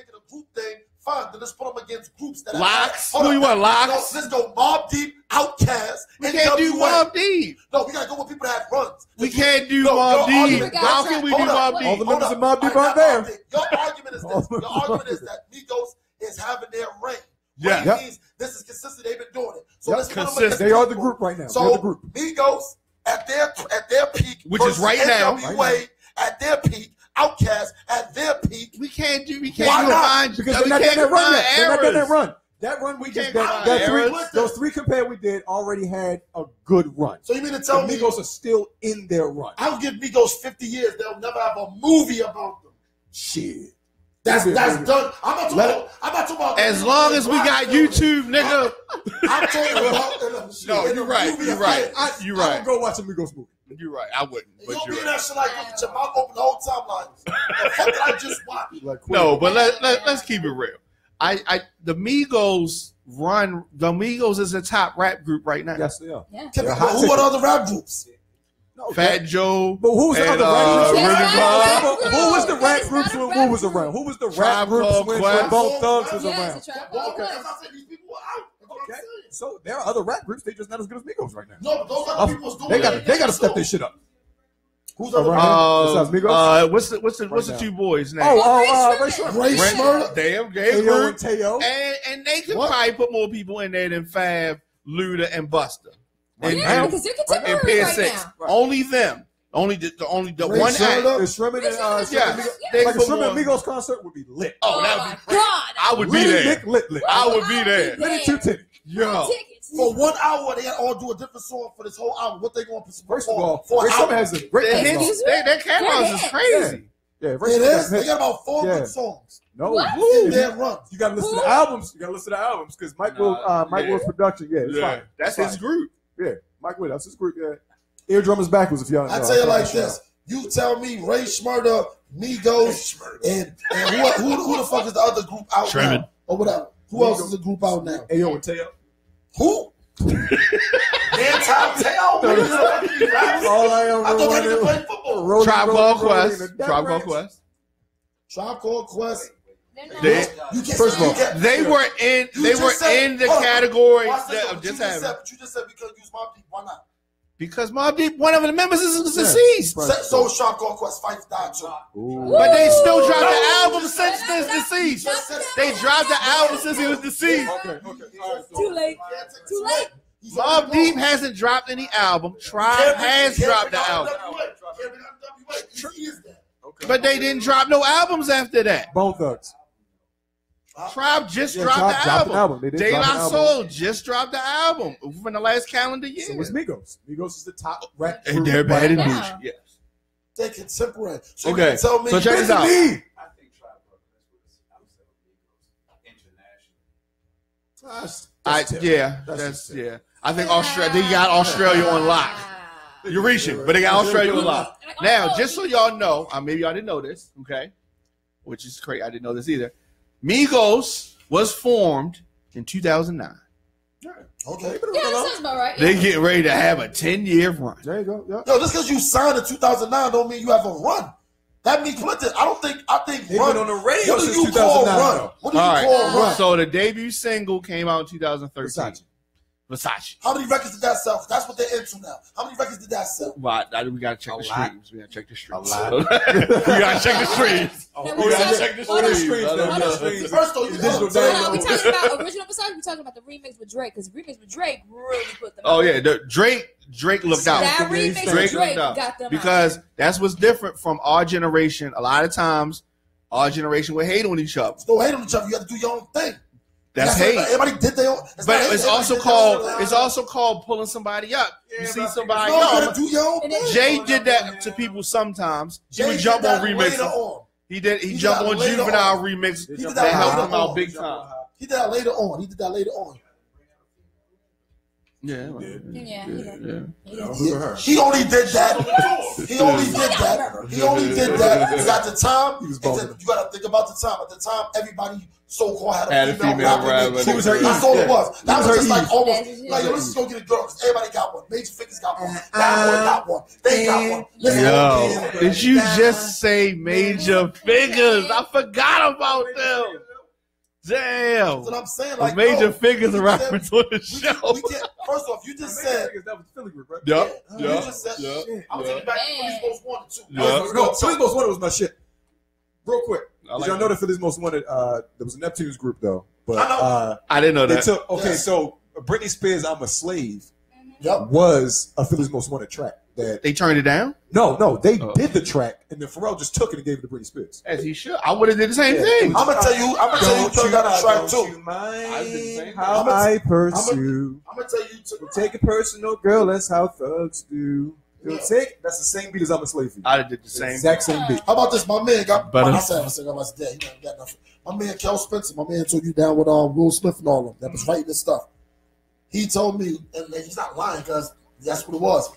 it a group thing, fine. Then let's put them against groups that Locks. Who you want, Locks? Let's go Mobb Deep, Outkast. We can't do Mobb Deep. No, we gotta go with people that have runs. We can't do Mobb Deep. How can we do Mobb Deep? All the members of Mobb Deep aren't there. Your argument is this. Your argument is that Migos is having their reign. Yeah. Which means this is consistent. They've been doing it. So let's put them against They are the group right now. So Migos at their peak, which is right now. NWA at their peak. Outkast at their peak. We can't do. Why not? Because they're not getting that run yet. They're not getting that run. That run we just those three compared we did already had a good run. So you mean to tell me Migos are still in their run? I'll give Migos 50 years. They'll never have a movie about them. Shit. That's done. I'm not talking about. As long as we got YouTube, nigga. I'm talking about. No, you're right. You're right. You're right. I would go watch a Migos movie. You're right. I wouldn't. You'll be in that shit like with your mouth open the whole time like, the fuck did I just watch? No, but let's keep it real. The Migos run. The Migos is the top rap group right now. Yes, they are. Yeah. Who are the other rap groups? No, Fat Joe. But who's the other rap groups? Who was the rap groups when Wu was around? Who was the rap groups when Bone Thugs was around? Okay. So there are other rap groups. They're just not as good as Migos right now. No, but those other people's doing They got to step their shit up. Who's other besides Migos? What's the two boys' name? Ray Shmurda. Damn, Teo and Teo. And they could probably put more people in there than Fab, Luda, and Busta. Yeah, because they're contemporary right now. Only them. Only the Ray one Shmurda. act. Shrimmin' They like a put Shrimmin' more- Migos concert would be lit. Oh, that would be great. God, I would be there. Lit. I would be there. Lit and 210. Yo. For 1 hour, they all do a different song for this whole album. What they going to First of all, for Ray an Shmurda hour? has a great catalog. Their catalog is crazy. Yeah, It is. They got about 4 good songs. No, in their runs. You got to listen to the albums. You got to listen to the albums because Mike Will's production. Yeah, it's fine. That's his group. Yeah, Mike Will. That's his group. Yeah, Eardrum is backwards. If y'all. I tell you like this: You tell me Ray Schmurda, Migos, and who the fuck is the other group out now? Or whatever. Who else is the group out now? Ayo and Teo. Who? Teo. All I ever I thought they wanted could play football. Tribe Called Quest. Tribe Called Quest. Tribe Called Quest. First of all, they were in the category of just having. But you just said we couldn't use Mobb Deep. Why not? Because Mobb Deep, one of the members is deceased. So was Tribe Called Quest. Fife died too. But they still dropped the album since this deceased. They dropped the album since he was deceased. Okay. Too late. Mobb Deep hasn't dropped any album. Tribe has dropped the album. But they didn't drop no albums after that. Bone Thugs. Tribe just dropped the album. De La Soul just dropped the album from the last calendar year. So it's Migos. Migos is the top rap And group they're bad and right bougie. now. Yes. They're contemporary. So Okay. you tell me So check this out. I think Tribe Called Quest outside of Migos international. I think Australia. They got Australia on lock. You're reaching, but they got Australia on lock. Now, just so y'all know, maybe y'all didn't know this, okay? Which is crazy. I didn't know this either. Migos was formed in 2009. okay. Yeah, that sounds about right. They getting ready to have a 10-year run. There you go. Yeah. Yo, just because you signed in 2009 don't mean you have a run. That means Clinton. I think They've run. been on the radio What do since you call 2009. run? though. What do you All right. call run? So the debut single came out in 2013. Versace. How many records did that sell? That's what they're into now. How many records did that sell? Well, we gotta check the lot. streams. We gotta check the streams. lot. We gotta check the streams. Oh, Now, we gotta check hold on. the streams. Hold on. First though, you Digital know, download. We talking about original Versace. We talking about the remix with Drake because the remix with Drake really put them. Oh out. yeah, Drake looked out. That remix Drake with Drake looked out. got them Because that's what's different from our generation. A lot of times, our generation would hate on each other. don't hate on each other. You have to do your own thing. That's hate. Everybody did their own. But not it's hate. also called pulling somebody up. You see somebody. No, you gotta do your own And thing. then- Jay did that to people sometimes. He would Jay jump did on that later remixes. on. He did jumped that on later Juvenile on. remix He did that that helped later him out on. big time. He did that later on. Yeah. Yeah. Look at her. He only did that. He only did that. Because at the time, He was balling. you got to think about the time. At the time, everybody so-called Had a female rapper. She was her. That's all it was. That was was her just like Eve. almost Yeah. like, yo, let's just go get a girl. 'Cause everybody got one. Major Figures got one. That boy got one. They got one. Let's go get Yo, it. did you just say Major Figures? I forgot about them. Damn. That's what I'm saying. Like, Major no, Figures we are can't- rappers on the we show. can't. First off, you just said. That was the Philly group, right? Yup. You just said. I'm taking back Philly's Most Wanted too. Yeah. No, Philly's Most Wanted was my shit. Real quick. I like Did y'all know that Philly's Most Wanted, there was a Neptune's group, though. But I know. I didn't know they that. took, okay, Yes. so Britney Spears' I'm a Slave Yep. was a Philly's Most Wanted track. That They turned it down? No, they Oh. did the track, and then Pharrell just took it and gave it to Britney Spears. As he should. I would have did the same Yeah. thing. I'm gonna tell you. Took out a track too. you mind I did the same how thing. I pursue? I'm gonna tell you. Took Take it personal, girl. That's how thugs do. You'll take. That's the same beat as I'm a Slave for You. I did the same Exact same beat. How about this? My man got. But I said I was dead. He got nothing. My man Kel Spencer. My man took you down with Will Smith and all of them. That was writing this stuff. He told me, and he's not lying because that's what it was.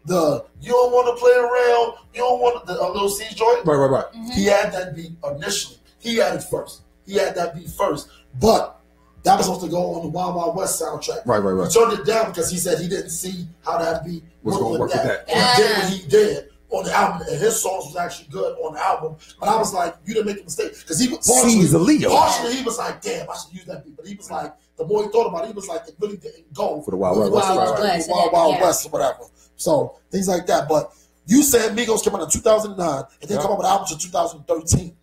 You don't want to play around. You don't want the Little C's joint. Right. He had that beat initially. He had it first. He had that beat first. But that was supposed to go on the Wild Wild West soundtrack. Right. He turned it down because he said he didn't see how that beat Was worked gonna work with that. And he did what he did on the album, and his songs was actually good on the album. But I was like, you didn't make a mistake because he C's a Leo. partially he was like, damn, I should use that beat. But he was like, the more he thought about it, he was like, it really didn't go For the Wild Wild West, West, Wild West, Wild yeah. West or whatever. So things like that. But you said Migos came out in 2009 and then come out with albums in 2013.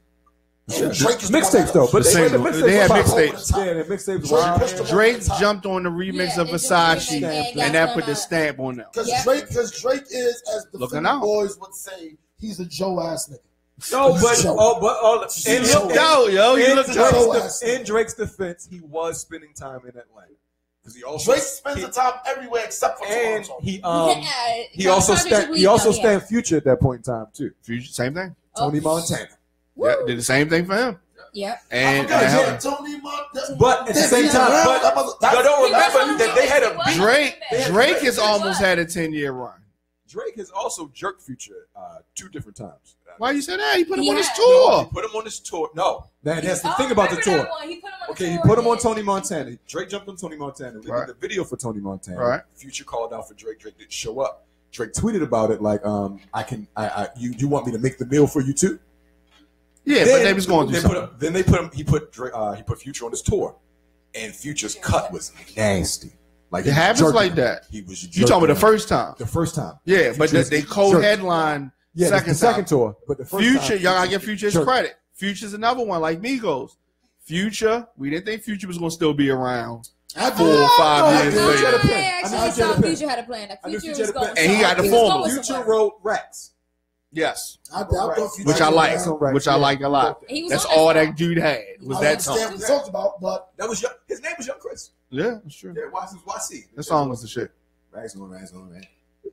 And Drake is the one Mixtapes that- though, but The single. They had were mixtapes. Yeah, the mixtapes. Drake pushed them Drake over the top. jumped on the remix Yeah, of and Versace, then and that put the stamp on them. Because Yeah. Drake is, as the Looking Philly out. boys would say, he's a Joe ass nigga. No, but He in, looked out, yo. He looked out. in Drake's defense, he was spending time in Atlanta because he also Drake spends the time everywhere except for and Toronto. he also stamped Future at that point in time too. Future, same thing. Tony Montana, Yeah, did the same thing for him. Yeah. And I forgot, and Tony Montana. but at the same time, but y'all don't remember that they had a beat. Drake has almost had a 10-year run. Drake has also jerked Future 2 different times. Why you say that? He put him He on his had- tour. No, he put him on his tour. No, that's the thing about the remember tour. that one. He put him on the Okay, he tour, put him on yeah. Tony Montana. Drake jumped on Tony Montana. They Right. did the video for Tony Montana. Right. Future called out for Drake. Drake didn't show up. Drake tweeted about it like, you want me to make the meal for you too? Yeah, but they was going through something. He put Future on his tour, and Future's cut was nasty. Like It happens like that. He was. You talking about the first time? The first time. Yeah, but Future's they jerked. co-headline Yeah, second the second time. tour, but the first Future, time, y'all gotta give Future his jerked. credit. Future's another one like Migos. Future, we didn't think Future was gonna still be around I 4 or 5 years no, later. had a plan. I I actually knew Future saw had a plan. Future had a plan. Like, I knew Future Future was had a going plan. And he got the he was formula. going Future somewhere. wrote Rex. Yes, thought Future which I was like, around. which I like a lot. He was That's on that all song. that dude had was I that understand song. what he talks about, but That was young. His name was Young Chris. Yeah, that's true. Yeah, YC. That song was the shit. Rags on, man.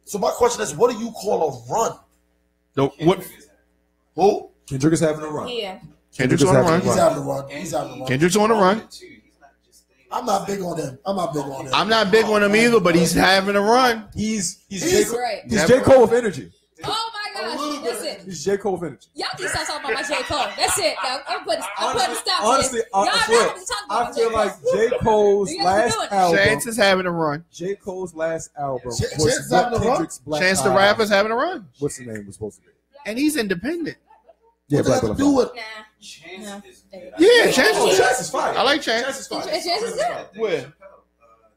so my question is, what do you call a run? What? Who? Kendrick is having a run. Yeah. Kendrick's on the run. He's having a run. He's having a run. Kendrick's on the run. I'm not big on him. I'm not big on him. I'm not big on him either, but he's having a run. He's He's great. He's J. Cole with energy. Oh my gosh, that's it. He's J. Cole with energy. Y'all need to stop talking about my J. Cole. That's it. Now, I'm putting a stop to Honestly, this. Y'all I not swear, have to talk about I my feel J. like Cole. J. Cole's You guys last doing it. album. Chance is having a run. J. Cole's last album Chance was is having what a run? Kendrick's Black Chance the Eyes- Rapper's having a run. What's the name was supposed to be? And he's independent. Yeah, What does that have to do with? Nah. Yeah, Chance Oh, is Chance is fire. I like Chance. Chance is fire. Chance is good. Where?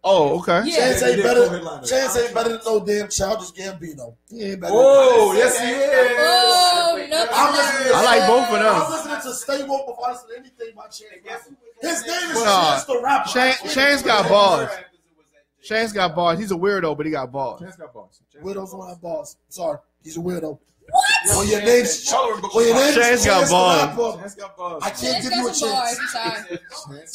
Oh, okay. Yeah. Chance ain't Yeah, better. headliner. Chance ain't better than no damn Childish Gambino. He ain't better. Oh, yes, he is. Oh, no. I'm listening to I like both of them. I'm listening to Stay Woke before I listen to anything by Chance. His name is Nah, Chance the Rapper. Chance got bars. Chance got bars. He's a weirdo, but he got bars. Chance got bars. Weirdos don't have balls. Sorry, he's a weirdo. What? When your name's Chance got balls. Chance got bars. I can't Chance give you a got some bars. chance. I'm sorry.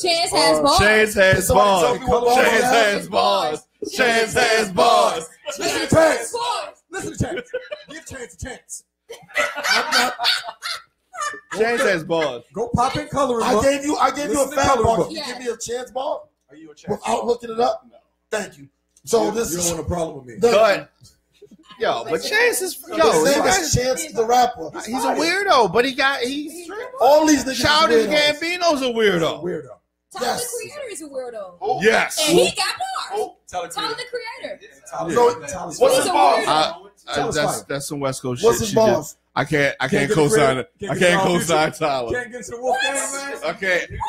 Chance has bars. Chance has Somebody bars. tell me what balls Chance he has. has bars. Chance has bars. Listen to Chance Chance. has bars. Listen to Chance. Give Chance a chance. I'm not. Chance has bars. Go pop in coloring I book. gave you a Listen to fat coloring ball. book. Can you Yeah. give me a chance ball Are you a Chance? without looking it up? No. Thank you. So You this don't is want a problem with me. But but Chance is his name he's is Chance the Rapper. a weirdo, but he's All these niggas. Childish is weirdos. Gambino's a weirdo. Weirdo. Tyler Yes. the Creator is a weirdo. Yes. And he got bars. Tyler Tyler the Creator. What's He's his a balls? weirdo. That's some West Coast What's shit. his She did. balls? I can't get the co-sign credit. it. Can't I get can't the co-sign future. Tyler. Can't get into the Wolf Gang, man. I can't. What?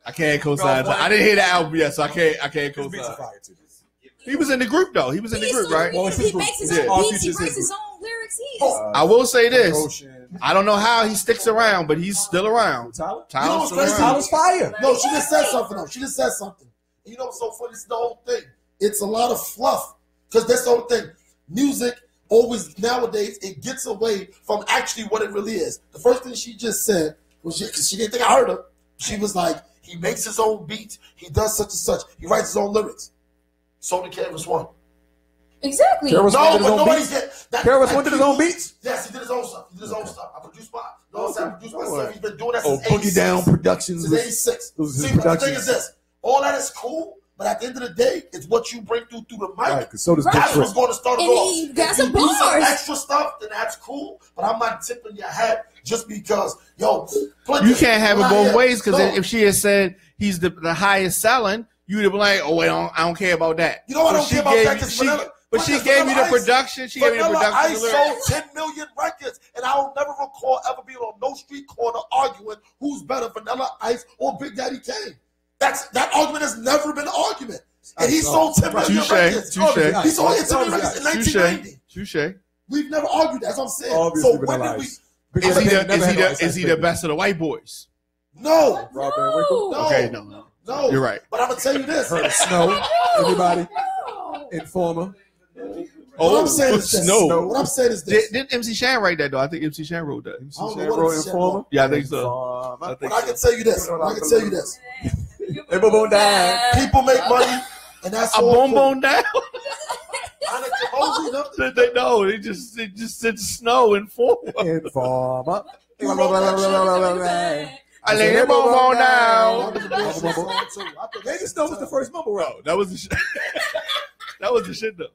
I can't co-sign Tyler. I didn't hear the album yet, so I can't His beats are co-sign. fire too. He was in the group though. He was in the He's group, so right? creative. Well, it's He his makes his group. own All beats. He features writes his his own lyrics. He is. I will say this. Ocean. I don't know how he sticks around, but he's still around. Tyler? You know Tyler's what's still crazy? around. Tyler's fire. No, she just said something though. She just said something. You know what's so funny? It's the whole thing. It's a lot of fluff. Because that's the whole thing. Music always nowadays it gets away from actually what it really is. The first thing she just said was because she didn't think I heard her. She was like, he makes his own beats, he does such and such, he writes his own lyrics. So did Canvas One. Exactly. There was No, one did but his own nobody beats. did. That, Karis One did his own beats. Yes, he did his own stuff. He did his own stuff. I produced my. No, I produced myself. He's been doing that Oh, since Boogie 86. Down Productions. Since 86. was his See, but the production. thing is this: all that is cool, but at the end of the day, it's what you bring through the mic. Right, because so does Big That's Chris. what's going to start it And off. he got If some you do some bars. extra stuff, then that's cool. But I'm not tipping your hat just because, yo, You can't have it both ways because No. if she had said he's the highest selling, you'd have been like, oh wait, I don't care about that. You know what I don't She care about gave that? you- Because she- But she gave me the production. She gave me the Vanilla production. Ice the lyrics. sold 10 million records, and I don't never recall ever being on no street corner arguing who's better, Vanilla Ice or Big Daddy Kane. That argument has never been an argument. And he sold 10 million Touche, records. touche. He sold 10 million records in Touche. 1990. Touche. We've never argued that. That's what I'm saying. Obviously, So when Vanilla did we? Ice. Big Is Daddy he Kane the never had no is he the best of the white boys? No, Rob Van Winkle. no, Okay, no. no. You're right. But I'm gonna tell you this. Curtis Snow. Everybody. No. Informer. What I'm saying is this. Snow. What I'm saying is this. Did MC Shan write that though? I think MC Shan wrote that. I don't know Shan what wrote MC Shan Informer. wrote. Yeah, I think so. Informer. I think But I can tell you this. I can tell you this. Hey, boom, boom, down. People make money, and that's A all. boom cool. boom down. Onyx and Mosley, nothing. They know. They just said snow and form. Informer. Who wrote that shit? I lay him on down. That was a bullshit song, too. I think Vegas Snow was the first mumble rap. That was the shit. That was the shit though.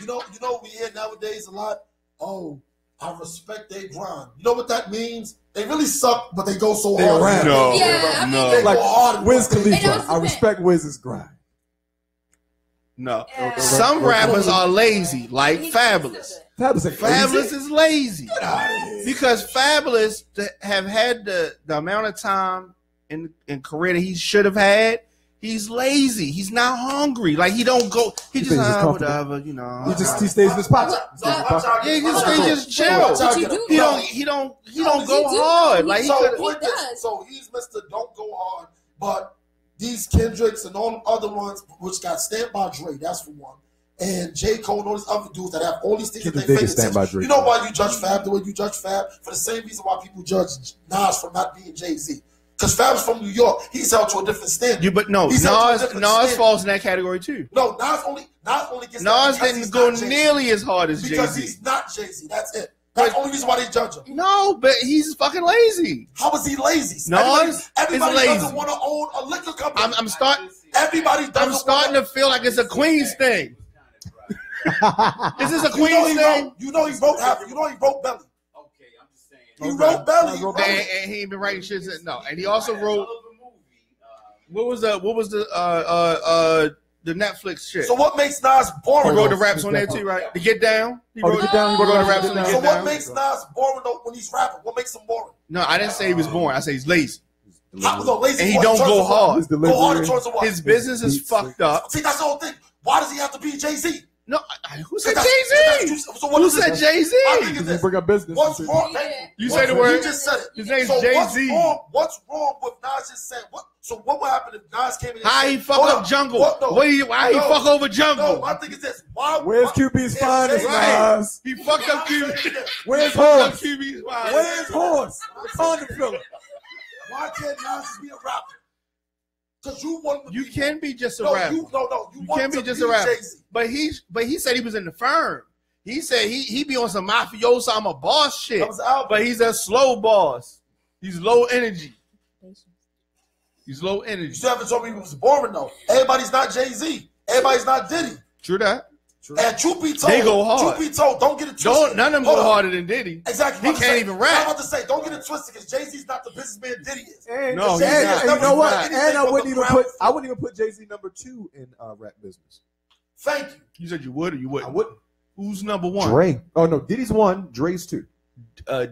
You know, we hear nowadays a lot. Oh, I respect their grind. You know what that means? They really suck, but they go so hard. Around. No, Yeah, no. They Like go hard. Wiz Khalifa. I depend. respect Wiz's grind. No. Yeah. Some rappers are lazy, like Fabulous. Fabulous ain't Fabulous lazy. is lazy. Get out of here. Because Fabulous have had the amount of time in career that he should have had. He's lazy. He's not hungry. Like he don't go. He You just think he's comfortable? whatever, you know. He stays in his pocket. Yeah, he just chill. What you do? He don't go do. hard. Like he So, could. put this. does. So he's Mr. Don't Go Hard, but these Kendricks and all the other ones, which got stamped by Dre, that's for one. And J. Cole and all these other dudes that have all these things Kendrick that they did fake get stamped by attention. Dre. You know why you judge Fab the way you judge Fab? For the same reason why people judge Nas for not being Jay-Z. Because Fab's from New York. He's held to a different standard. But no, He's held to a Nas different standard. falls in that category too. No, Nas only gets that Nas because didn't he's go not Jay-Z. nearly as hard as Because Jay-Z. he's not Jay-Z. That's it. That's the only reason why they judge him. No, but he's fucking lazy. How is he lazy? Nas everybody is lazy. doesn't want to own a liquor company. I'm starting Everybody doesn't to feel like it's a Queens thing. Is this a You know Queens he thing? wrote. You know he wrote half. You know he wrote Belly. Okay, I'm just saying. He wrote Belly. He wrote wrote And, it. and he ain't been writing shit since. No, and he also wrote. What was the Netflix shit? So what makes Nas He boring? wrote the though? raps on there too, right? The Get Down. He Oh, wrote to get down, he wrote the to raps get on the down. So Get what Down. makes Nas boring though when he's rapping? What makes him boring? No, I didn't say he was boring. I say he's lazy, How so lazy? and he what? don't In terms go of what? hard. His Go hard in delivery. terms of what? His business is Beats. fucked up. See, that's the whole thing. Why does he have to be Jay-Z? No, who said That's- Jay Z? So what Who is said this? Jay I think Z? it's Because this. he bring up business. What's and wrong? shit. You say the You word. just said it. His name's So Jay-Z. what's wrong with Nas just saying what? So what would happen if Nas came in? and How said, he fuck hold up Jungle? no, Why he no, fuck over No, Jungle? my thing is this. Why? Where's why- QB's if finest, Jay-Z- Nas? He fucked up QB. Where's Fucked up Horse? QB's wild. Where's Horse? Condoom filler. Why can't Nas be a rapper? Because you want him to You be. can be just a No, rapper. you You want can't him be to just a rapper. Jay-Z. But he said he was in the firm. He said he be on some mafioso, I'm a boss shit. That was the album. But he's a slow boss. He's low energy. He's low You energy. still haven't told me he was boring though. Everybody's not Jay-Z. Everybody's not Diddy. True that. And truth be told, They go hard. Truth be told, don't get it twisted. None of them Hold go on. harder than Diddy. Exactly. He can't even rap. I'm about to say, don't get it twisted because Jay-Z's not the businessman Diddy is. And, No, and, he's not. and you know what? He's not. And I wouldn't Anything even from put Jay-Z #2 in rap business. Thank you. You said you would or you I wouldn't? wouldn't. Who's number one? Dre. Oh no, Diddy's 1, Dre's 2.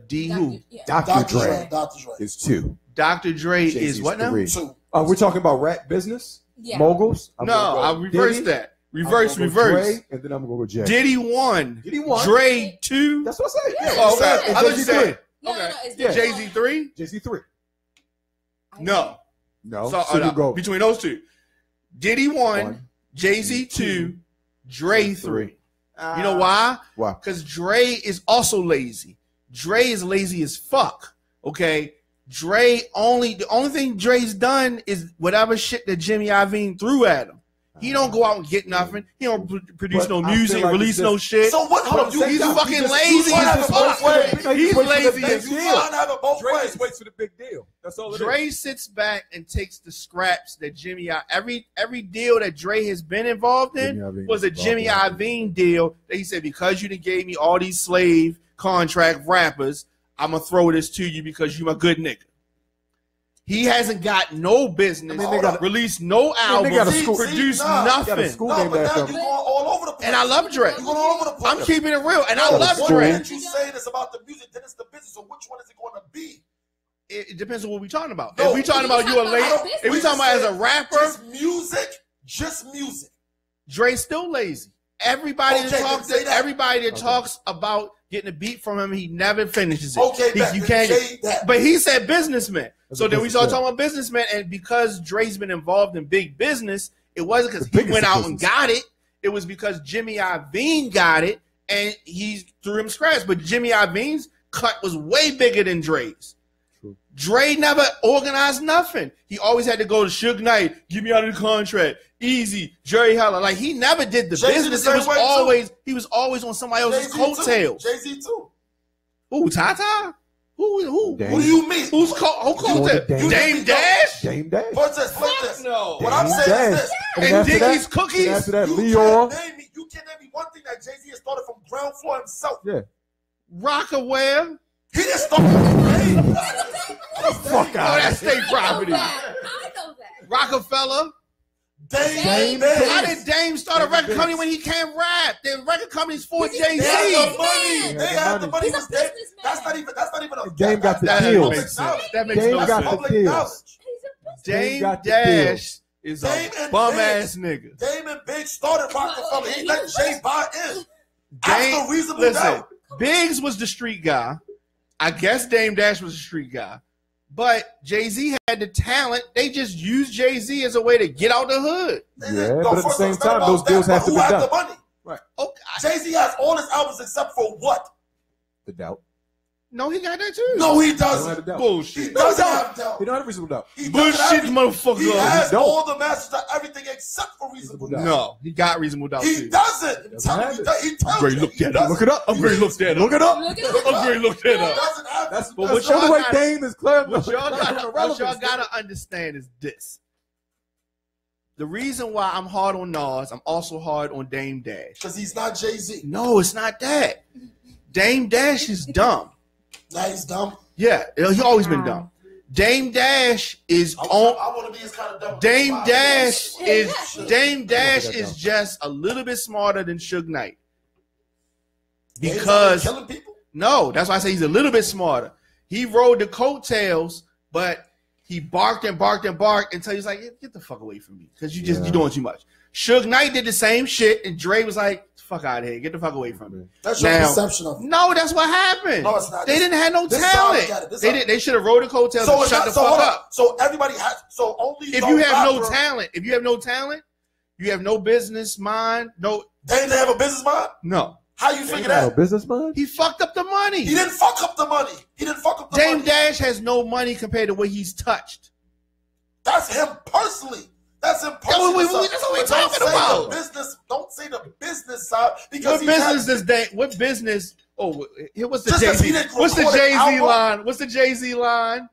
D who? Dr. Dre Dr. Dre. is 2. Dr. Dre Jay-Z's is what now? 3. Two. We're talking about rap business. Yeah. Moguls. No, I'll reverse Diddy, that. I'm Reverse. gonna go Dre, and then I'm gonna go with Jay. Diddy 1. Diddy 1. Dre 2. That's what I said. Yeah, Oh, it's okay. Jay-Z I thought you three. said. No, Okay. it's Yeah. Jay-Z 3? Jay-Z 3. No. No. So, you go. between those two. Diddy 1, 1, Jay-Z 2, Dre 3. You know Ah. why? Why? Because Dre is also lazy. Dre is lazy as fuck. Okay? The only thing Dre's done is whatever shit that Jimmy Iovine threw at him. He don't go out and get nothing. He don't produce But no I music, feel like release it's no shit. So what? Hold on. But You He's Yeah, fucking he just- lazy you as have it both fuck. ways. He's Wait for the lazy big as deal. You fuck. can't have it both Dre ways. just waits for the big deal. That's all it is. Dre sits back and takes the scraps that every deal that Dre has been involved in Jimmy Iovine was a involved Jimmy in it. Iovine deal that he said, because you done gave me all these slave contract rappers, I'm gonna throw this to you because you my good nigga. He hasn't got no business, I mean, they got- released no album, they got a school- produced nah, Got a nothing. school No, named but now after you're him. going all over the place. And I love Dre. You're going all over the place. I'm keeping it real, and I No, love one Dre. that you saying is about the music, then it's the business. So which one is it going to be? It depends on what we're talking about. No, if we talking about you a late, if we we talking about as a just rapper, Just music. Dre's still lazy. Everybody Okay, that talks, then say that. everybody that Okay. talks about getting a beat from him, he never finishes it. Okay, bet. you Then can't. say that. But he said businessman. That's So a then we started businessman. talking about businessman, and because Dre's been involved in big business, it wasn't because The he biggest went out business. and got it. It was because Jimmy Iovine got it, and he threw him scratch. But Jimmy Iovine's cut was way bigger than Dre's. True. Dre never organized nothing. He always had to go to Suge Knight, get me out of the contract, Easy, Jerry Heller. Like he never did the Jay-Z business. the It was same way, too. always he was always on somebody else's Jay-Z too. coattails. Jay-Z too. Ooh, Tata? Who do you mean? Who called that? Dame Dash? Dame Dash. What's this? No. What I'm saying is this. And Dickie's Cookies? After that, You Leor. can't name me one thing that Jay-Z has started from ground floor himself. Yeah. Rockaware? He didn't start from Dame. Fuck out. That's state property. I know that. Rockefeller? Dame. How did Dame start a record company when he can't rap? The record company's for Jay-Z. They had the money. They had the money. He's a businessman. That's not even a Dame got the That deals. makes sense. That makes Dame no got sense. the deals. Dame got the Dash is Dame a and bum Big. ass nigga. Dame and Big started Rockefeller. He let Jay buy in. Dame, After reasonable listen, doubt. Biggs was the street guy. I guess Dame Dash was the street guy. But Jay-Z had the talent. They just used Jay-Z as a way to get out the hood. Yeah, but at the same time, those deals have to be done. Who had the money? Right. Okay. Jay-Z has all his albums except for what? The doubt. No, he got that too. No, he He don't have doesn't. the doubt. He Bullshit. doesn't have doubt. He don't have reasonable doubt. He doesn't Bullshit, have- He motherfucker. has don't. all the masters of everything except for reasonable doubt. No, he got reasonable doubt He too. doesn't. Doesn't have it. He tells Great, you look he that up. doesn't. Look it up. I'm going to look that up. Look it up. Look at I'm going to look that He up. doesn't have That's it. But that's what the only y'all way gotta- Dame is clear. What y'all gotta understand is this. The reason why I'm hard on Nas, I'm also hard on Dame Dash. Because he's not Jay-Z. No, it's not that. Dame Dash is dumb. Now he's dumb. Yeah, he always been dumb. Dame Dash is I on. want to be as kind of dumb. Dame Dash is Exactly. Dame Dash is just a little bit smarter than Suge Knight. Dame's Because killing people. no, that's why I say he's a little bit smarter. He rode the coattails, but he barked and barked and barked until he's like, "Get the fuck away from me," because you're doing too much. Suge Knight did the same shit, and Dre was like, "Fuck out of here, get the fuck away from me." That's your Now- perception of it. No, that's what happened. No, it's not. They didn't have no This is how I talent. got it. This They how- did. They should have rode the coattails and it's shut not- the so fuck hold on. up. So everybody has. So only. If you have no rapper- talent, you have no business mind. No, They didn't have a business mind. no. How you figure No that? business mind. He fucked up the money. He didn't fuck up the money. Dame money. Dash has no money compared to what he's touched. That's him personally. That's him That's personally. what we But talking don't say about. the business. Don't say the business side because What he's business had- does Dame? What business? Oh, here what's the Just 'cause Jay he Z? didn't What's the record an Jay Z album? line? What's the Jay Z line?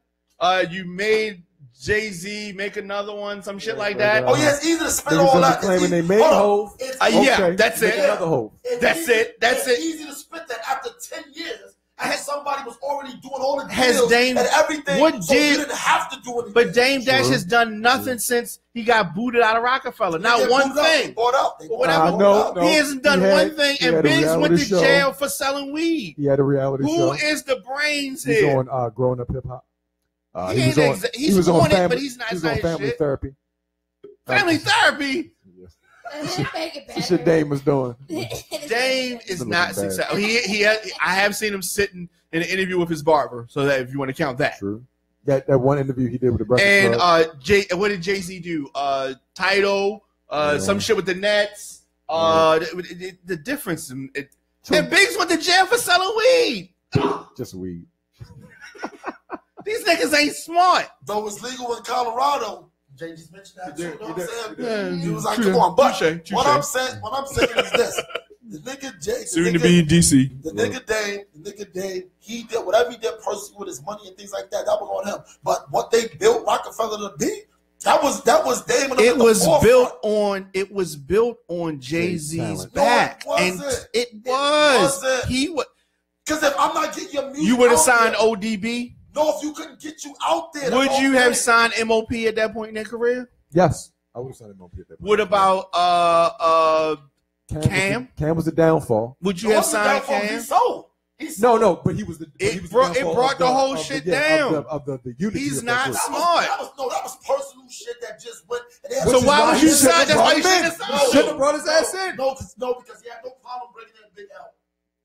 You made Jay Z make another one, some shit like that. Oh yeah, it's easy to spit They was all gonna that. claiming It's they easy- made hold on. Hov. It's Yeah, Okay, that's make it. Another Hov. It's That's easy- it. That's it's it. easy to spit that after 10 years. And somebody was already doing all the Has deals Dame- and everything. what so did- you didn't have to do anything. But Dame Dash Sure. has done nothing since he got booted out of Rockefeller. They Not get one booed out, they thing. bought out, they But bought whatever. out, No, bought out. He hasn't done He had- one thing, he and had a Biggs went reality to show. jail for selling weed. He had a reality Who show. is the brains He's here? on Growing Up Hip Hop. He was ain't on. exa- He he's was on on it, family. but he's not He was on saying family shit. therapy. Family therapy. Make it That's better. the shit Dame was doing. Dame is Looking not bad. successful. I have seen him sitting in an interview with his barber. So that if you want to count that. True. That one interview he did with the Breakfast And Club. what did Jay-Z do? Title, Yeah. some shit with the Nets. The difference. And Biggs went to jail for selling weed. Just weed. These niggas ain't smart. Though it's legal in Colorado. Jay just mentioned that. He You did, know he what I'm did, saying? Yeah, He was like, touche, come on. But touche. what I'm saying is this. The nigga Jay, Soon to be in DC. the nigga Dame, he did whatever he did personally with his money and things like that. That was on him. But what they built Rockefeller to be, that was Dame. And It was built on Jay-Z's talent. back. No, it wasn't. And it was. wasn't. He would. Because if I'm not getting your music, You would have out signed there- ODB. No, if you couldn't get you out there, Would that's you all have right. signed MOP at that point in their career? Yes. I would have signed him on at that point. What about Cam? Cam was the downfall. Would you It have wasn't signed that far. He Cam? sold. No, but he was the. It he was brought- the it downfall brought of the whole shit down. Of the unity. He's of not that group. smart. That was personal shit that just went. And they had So Which is why would he you shouldn't sign? have That's why brought you him shouldn't in. have He signed shouldn't him. have brought his ass in. No, because he had no problem bringing in Big L.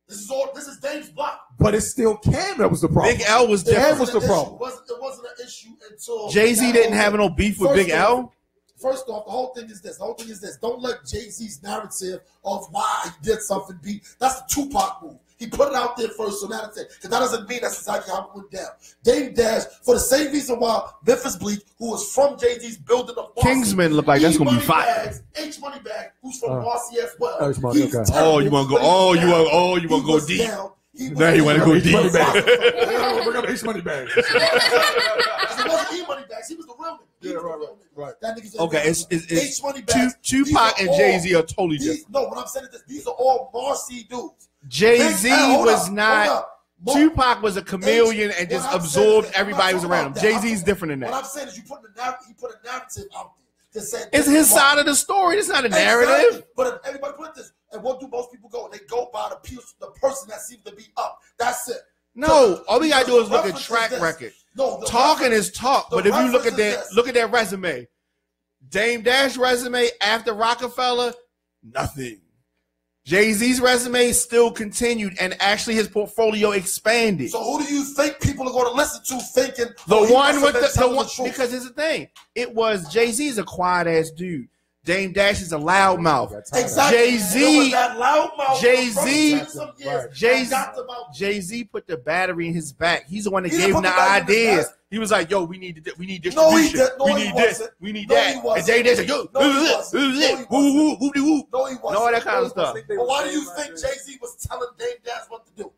This is Dame's block. But it's still Cam that was the problem. Big L was Cam different. was the problem. It wasn't an issue until Jay-Z didn't have no beef with Big L. First off, the whole thing is this. Don't let Jay-Z's narrative of why he did something be. That's the Tupac move. He put it out there first, so now that's it. Because that doesn't mean that's exactly how it went down. Dame Dash, for the same reason why Memphis Bleak, who was from Jay-Z's building of Marcy, Kingsman look like that's gonna be E-Money fire. Bags, H Moneybag, who's from Marcy as well. H-Money, He's okay. terrible, Oh, you want to go? but he's Oh, you down. want to He go was deep? down. Now you want to go deep. Money bags. Bring up H Money bags. It wasn't E Money bags. He was the real nigga. Yeah, right. That nigga's Okay, H Money bags. Tupac and Jay-Z are totally different. No, what I'm saying is this: these are all Marcy dudes. Jay-Z was not. Tupac was a chameleon and just absorbed everybody who was around him. Jay-Z's different than that. What I'm saying is, he put a narrative out there to say it's his side of the story. It's not a narrative. Exactly. But if everybody put this, and what do most people go? They go by the person that seems to be up. That's it. No, all we gotta do is look at track record. No, talking is talk, but if you look at that resume, Dame Dash resume after Rockefeller, nothing. Jay-Z's resume still continued, and actually his portfolio expanded. So who do you think people are going to listen to thinking the one with the one? Because here's the thing: it was Jay-Z's a quiet ass dude. Dame Dash is a loudmouth. Exactly. Jay-Z put the battery in his back. He's the one that gave him the ideas. He was like, "Yo, we need distribution. We need this. We need that." And Dame Dash said, "Yo, woo, all that kind of stuff." But why do you think Jay-Z was telling Dame Dash what to do?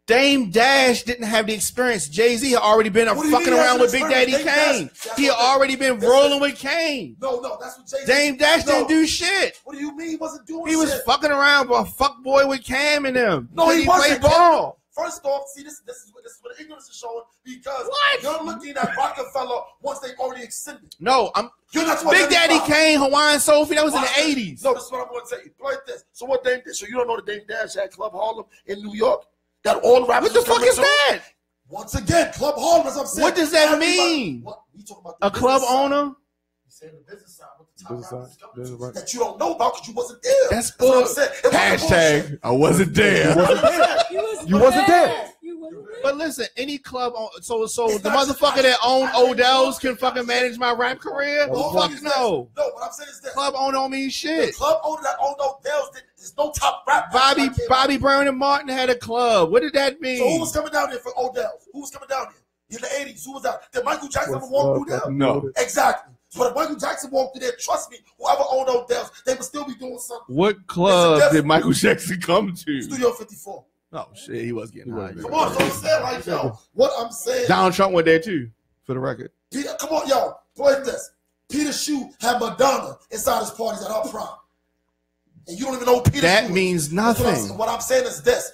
Dame Dash didn't have the experience. Jay-Z had already been fucking around with Big Daddy Kane. He had already been rolling with Kane. No, that's what Jay-Z. Dame Dash didn't do shit. What do you mean he wasn't doing shit? He was fucking around with a fuck boy with Cam and them. No, he wasn't. Played ball. First off, see, this is what the ignorance is showing, because you're looking at Rockefeller once they already extended. No, Big Daddy Kane, Hawaiian Sophie, that was in the 80s. No, this is what I'm going to tell you. Like this. So what Dame did? So you don't know that Dame Dash had Club Harlem in New York? That all rappers. What the fuck is that? Once again, Club Harlem, as I'm saying. What does that mean? A club owner? Saying the business side, what the top rappers that you don't know about because you wasn't there. That's bullshit. Hashtag I wasn't there. You wasn't there. But listen, any club so the motherfucker that owned Odell's can fucking manage my rap career? Fuck no. No, what I'm saying is this. Club owner don't mean shit. The club owner that owned Odell's, there's no top rap. Bobby Brown and Martin had a club. What did that mean? So who was coming down there for Odell's? Who was coming down here? In the 80s, who was out? Did Michael Jackson ever walk through there? No. Exactly. But if Michael Jackson walked through there, trust me, whoever owned Odell's, they would still be doing something. What club did Michael Jackson come to? Studio 54. Oh, shit, he was getting high. Come on, so I'm saying, like, yo, what I'm saying. Donald Trump went there, too, for the record. Come on, yo, play this. Peter Shue had Madonna inside his parties at her prom. And you don't even know Peter That Shue means nothing. What I'm saying is this.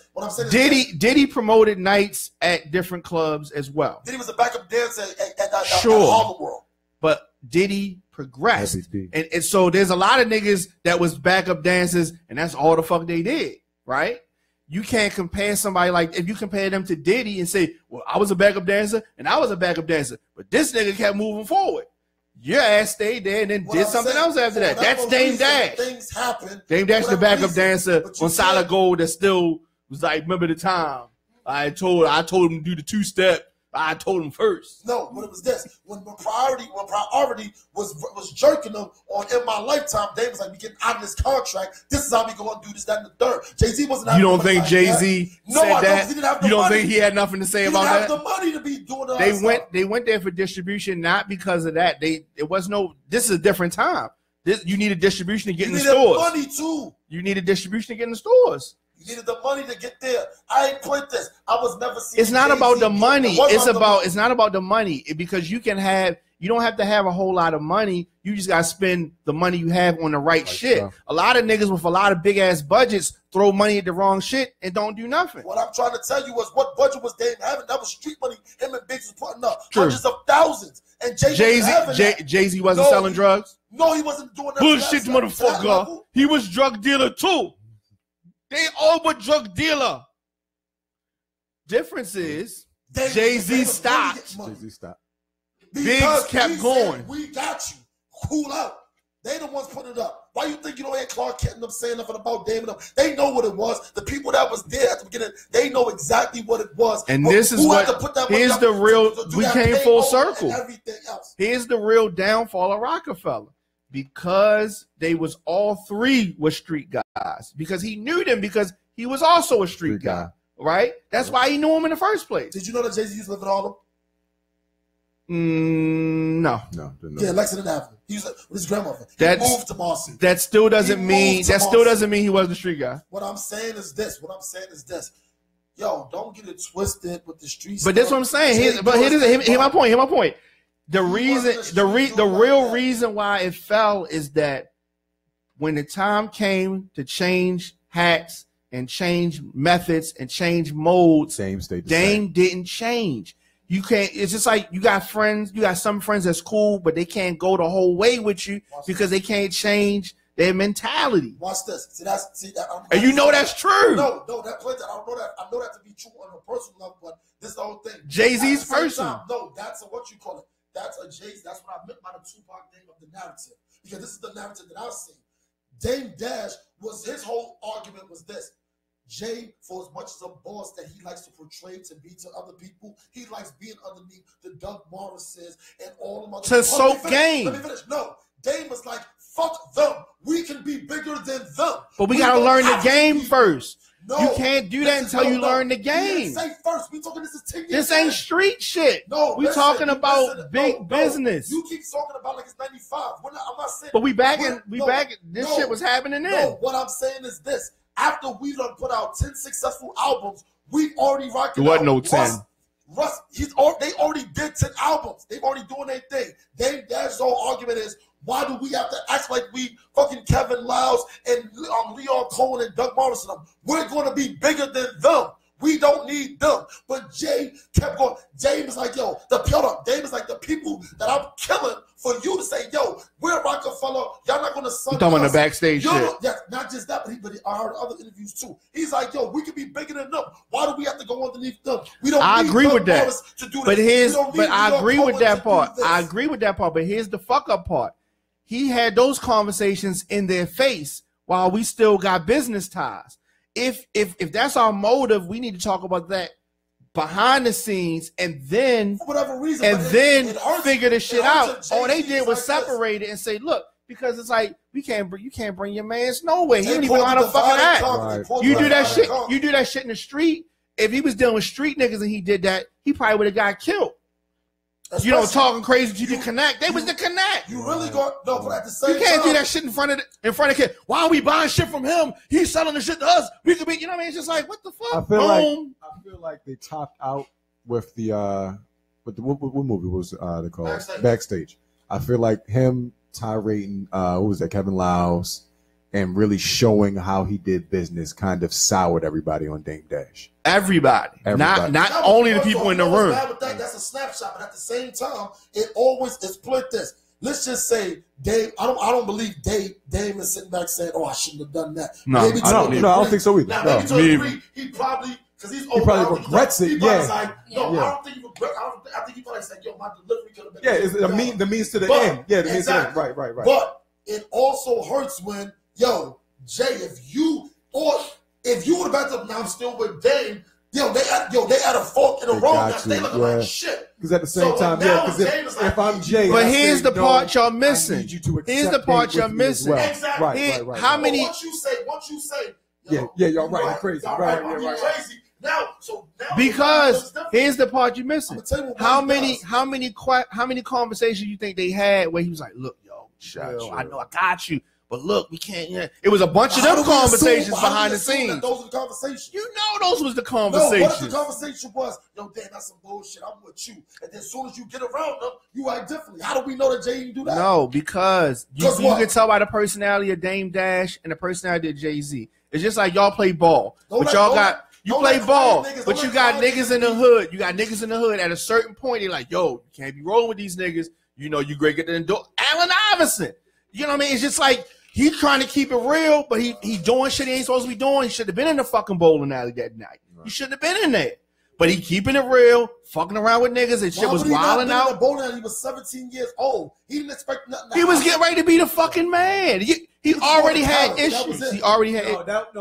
Diddy promoted nights at different clubs as well. Diddy was a backup dancer at sure. Harlem World. But Diddy progressed. And so there's a lot of niggas that was backup dancers, and that's all the fuck they did, right? You can't compare somebody like, if you compare them to Diddy and say, well, I was a backup dancer and I was a backup dancer, but this nigga kept moving forward. Your ass stayed there and then did something else after that. That's Dame Dash. Things happen. Dame Dash, the backup dancer on Solid Gold that still was like, remember the time I told him to do the two-step. I told him first. No, but it was this. When priority was jerking them on In My Lifetime, Dame was like, we getting out of this contract. This is how we going to do this, that, and the third. Jay-Z wasn't. You don't think Jay-Z said that? He didn't have the you don't money. think he had nothing to say about that? He didn't have the money to be doing that. They went there for distribution, not because of that. This is a different time. You needed distribution to get in the stores. You needed money too. You needed distribution to get in the stores. You needed the money to get there. I ain't put this. I was never seeing. It's not about the money. It's not about the money because you don't have to have a whole lot of money. You just gotta spend the money you have on the right shit. Stuff. A lot of niggas with a lot of big ass budgets throw money at the wrong shit and don't do nothing. What I'm trying to tell you was what budget was Dame having? That was street money. Him and Biggs was putting up True. Hundreds of thousands. And Jay-Z wasn't selling drugs. No, he wasn't doing that. Bullshit, motherfucker. He was drug dealer too. They all but drug dealer. Difference is Jay-Z stopped. Biggs kept going. We got you. Cool out. They the ones putting it up. Why you think you don't hear Clark Kent and them saying nothing about Dame and them? They know what it was. The people that was there at the beginning, they know exactly what it was. And this is what, here's the real, we came full circle. Here's the real downfall of Rockefeller. Because they was all three were street guys. Because he knew them because he was also a street guy. Right? That's why he knew him in the first place. Did you know that Jay-Z used to live in Harlem? No. Yeah, Lexington Avenue. He was with his grandmother. He moved to Marcy. That still doesn't mean he wasn't a street guy. What I'm saying is this. yo, don't get it twisted with the streets. But that's what I'm saying. Here's my point. Here's my point. The real reason why it fell is that when the time came to change hats and change methods and change modes, Dame didn't change. You can't. It's just like you got friends. You got some friends that's cool, but they can't go the whole way with you because they can't change their mentality. Watch this. And you know that's true. No, that plays that. I don't know that. I know that to be true on a personal level, but this is the whole thing. Jay-Z's personal. No, that's a what you call it. That's a Jay. That's what I meant by the Tupac thing of the narrative, because this is the narrative that I've seen. Dame Dash was his whole argument was this. Jay, for as much as a boss that he likes to portray to be to other people, he likes being underneath the Doug Morrises and all of them. To soak game. Let me finish. No, Dame was like, fuck them. We can be bigger than them. But we gotta learn the game first. No, you can't do that until you learn the game. Say first. We talking this is 10 years. This ain't street shit. No, we talking about big business. You keep talking about like it's 95. I'm not saying. But we back. This shit was happening then. No, what I'm saying is this. After we done put out 10 successful albums, we've already rocked it. There wasn't no 10. Russ, they already did 10 albums. They've already doing their thing. Dame Dash's whole argument is, why do we have to act like we fucking Kevin Lyles and Leon Cohen and Doug Morrison? We're going to be bigger than them. We don't need them. But Jay kept going. Dame is like, yo, Dame is like the people that I'm killing for you to say, yo, we're Rockefeller. Y'all not going to suck. You talking about the backstage shit? Yeah, not just that, but I heard other interviews too. He's like, yo, we can be bigger than them. Why do we have to go underneath them? We don't. I need agree Doug with that. Morris to do this. But I agree with that part. I agree with that part. But here's the fuck up part. He had those conversations in their face while we still got business ties. If that's our motive, we need to talk about that behind the scenes, and then for whatever reason, figure the shit out. All they did was separate it and say, look, because it's like you can't bring your man's nowhere. He don't even know how to fucking act. Right. You do that shit. You do that shit in the street. If he was dealing with street niggas and he did that, he probably would have got killed. You know, talking crazy, you didn't connect. They was the connect. You really go no, but at the same time, you can't do that shit in front of kid. Why are we buying shit from him? He's selling the shit to us. We could be, you know what I mean? It's just like, what the fuck? I feel like they topped out with the what movie was they called Backstage. I feel like him tirading who was that, Kevin Lyles, and really showing how he did business kind of soured everybody on Dame Dash. Everybody. Not only the people in the room. That's a snapshot, but at the same time, it always is split this. Let's just say Dame. I don't believe Dame is sitting back saying, "Oh, I shouldn't have done that." No, maybe I don't think so either. Now, maybe to a degree, he probably because he probably regrets it. Yeah. Like, no, I don't think he regret. I think he probably said, "Yo, my delivery could have been." Yeah, it's the means to the end. Yeah, the means to the end. Right. But it also hurts when, yo, Jay, if you would have backed up, now I'm still with Dame. They had a fork in the road. Now they looking like shit. Because at the same time, because if I'm Jay, but here's the part y'all missing. Here's the part y'all missing. Exactly. Right. How many? Once you say. Yeah, y'all right. You're crazy. Right. Crazy. Now, because here's the part you're missing. How many conversations you think they had where he was like, "Look, I know I got you, but look, we can't." Yeah. It was a bunch of them conversations behind the scenes. Those are the conversations. You know, those was the conversations. No, what if the conversation was, "Yo, damn, that's some bullshit. I'm with you," and then as soon as you get around them, you act differently. How do we know that Jay didn't do that? No, because you can tell by the personality of Dame Dash and the personality of Jay-Z. It's just like y'all play ball, but y'all got. You play ball, but you got niggas in the hood. You got niggas in the hood. At a certain point, they're like, yo, you can't be rolling with these niggas. You know, you great get the door. Allen Iverson. You know what I mean? It's just like he's trying to keep it real, but he doing shit he ain't supposed to be doing. He should have been in the fucking bowling alley that night. Right. He shouldn't have been in there. But he keeping it real, fucking around with niggas, and shit was wilding out. He was 17 years old. He didn't expect nothing. He was getting ready to be the fucking man. He already had issues. He already had. But that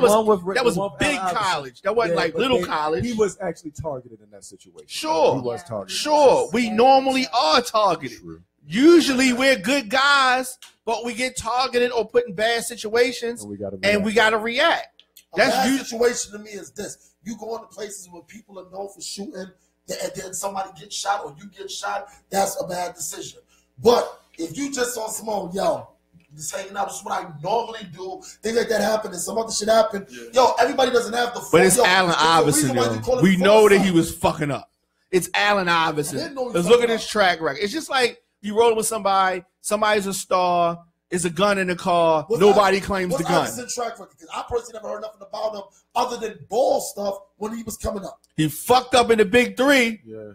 was big college. That wasn't like little college. He was actually targeted in that situation. Sure, he was targeted. Sure, we normally are targeted. True. Usually we're good guys, but we get targeted or put in bad situations, and we gotta react. That's a bad situation to me is this. You go into places where people are known for shooting, and then somebody gets shot or you get shot, that's a bad decision. But if you just on some old, yo, just hanging out. This is what I normally do. Things like that happen, and some other shit happened. Yeah. Yo, everybody doesn't have the. But it's Allen Iverson. We know that he was fucking up. It's Allen Iverson. Let's look at his track record. It's just like you rolling with somebody. Somebody's a star. Is a gun in the car. Nobody claims the gun. Track record? Because I personally never heard nothing about him other than ball stuff when he was coming up. He fucked up in the big three. Yeah.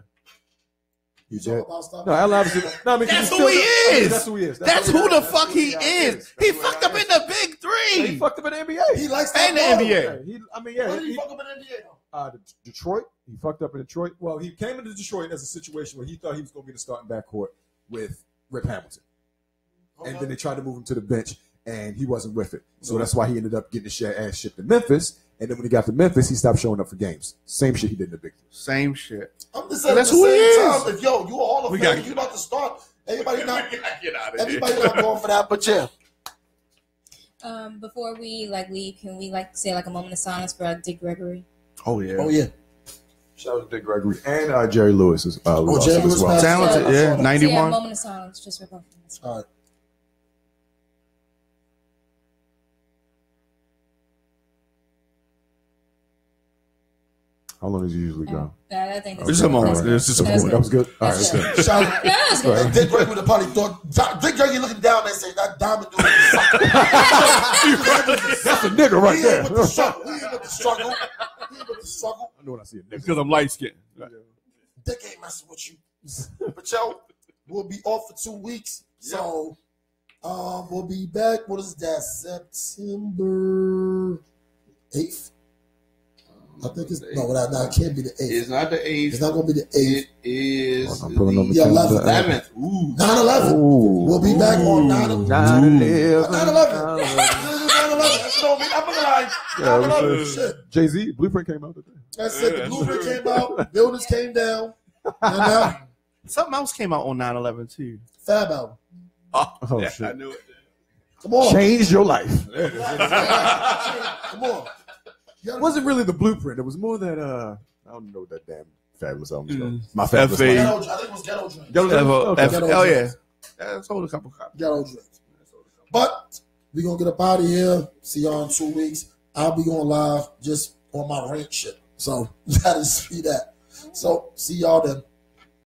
You talk about stuff? No, Allen Iverson. No, I mean, that's who he is. That's who he is. That's who the fuck he is. He fucked up in the big three. Yeah, he fucked up in the NBA. He likes that. And the NBA. Where did he fuck up in the NBA? Detroit. He fucked up in Detroit. Well, he came into Detroit as a situation where he thought he was going to be the starting backcourt with Rip Hamilton. Okay. And then they tried to move him to the bench, and he wasn't with it. So that's why he ended up getting his ass shipped to Memphis. And then when he got to Memphis, he stopped showing up for games. Same shit he did in the Big Three. Same shit. I'm just saying that's who he is. If, yo, you all of fame, you about to start. Everybody not get out of everybody here. Not going for that, but yeah. Before we leave, can we say a moment of silence for Dick Gregory? Oh yeah. Oh yeah. Shout out to Dick Gregory and Jerry Lewis as Jerry Lewis well. Talented, yeah. 91. So yeah, a moment of silence just for both of us. All right. How long does it usually go? I think it's a moment. It's just a moment. That was good. All right, that's good. Dick Gregory would have probably thought. Dick Gregory looking down and saying, "That diamond dude." That's a nigga right there. He ain't with the struggle. He ain't with the struggle. He ain't with the struggle. I know when I see a nigga. Because I'm light skinned. Right. Dick ain't messing with you. But yo, we'll be off for 2 weeks. So we'll be back. What is that? September 8th. I think it's no, it can't be the 8th. It's not the 8th. It's not going to be the 8th. It is the 11th. 9/11. We'll be back on 9/11. 9/11. Shit. Jay-Z, Blueprint came out. That's it. The Blueprint came out. Buildings came down. And now something else came out on 9/11 too. Fab album. Oh shit! I knew it. Come on. Change your life. Come on. It wasn't really the Blueprint. It was more that I don't know what that damn Fabulous album was. My Fabulous album. I think it was Ghetto Dreams. Oh yeah. That's sold a couple copies. Ghetto Dreams. But we're gonna get up out of here. See y'all in 2 weeks. I'll be going live just on my rant shit. So that is be that. So see y'all then.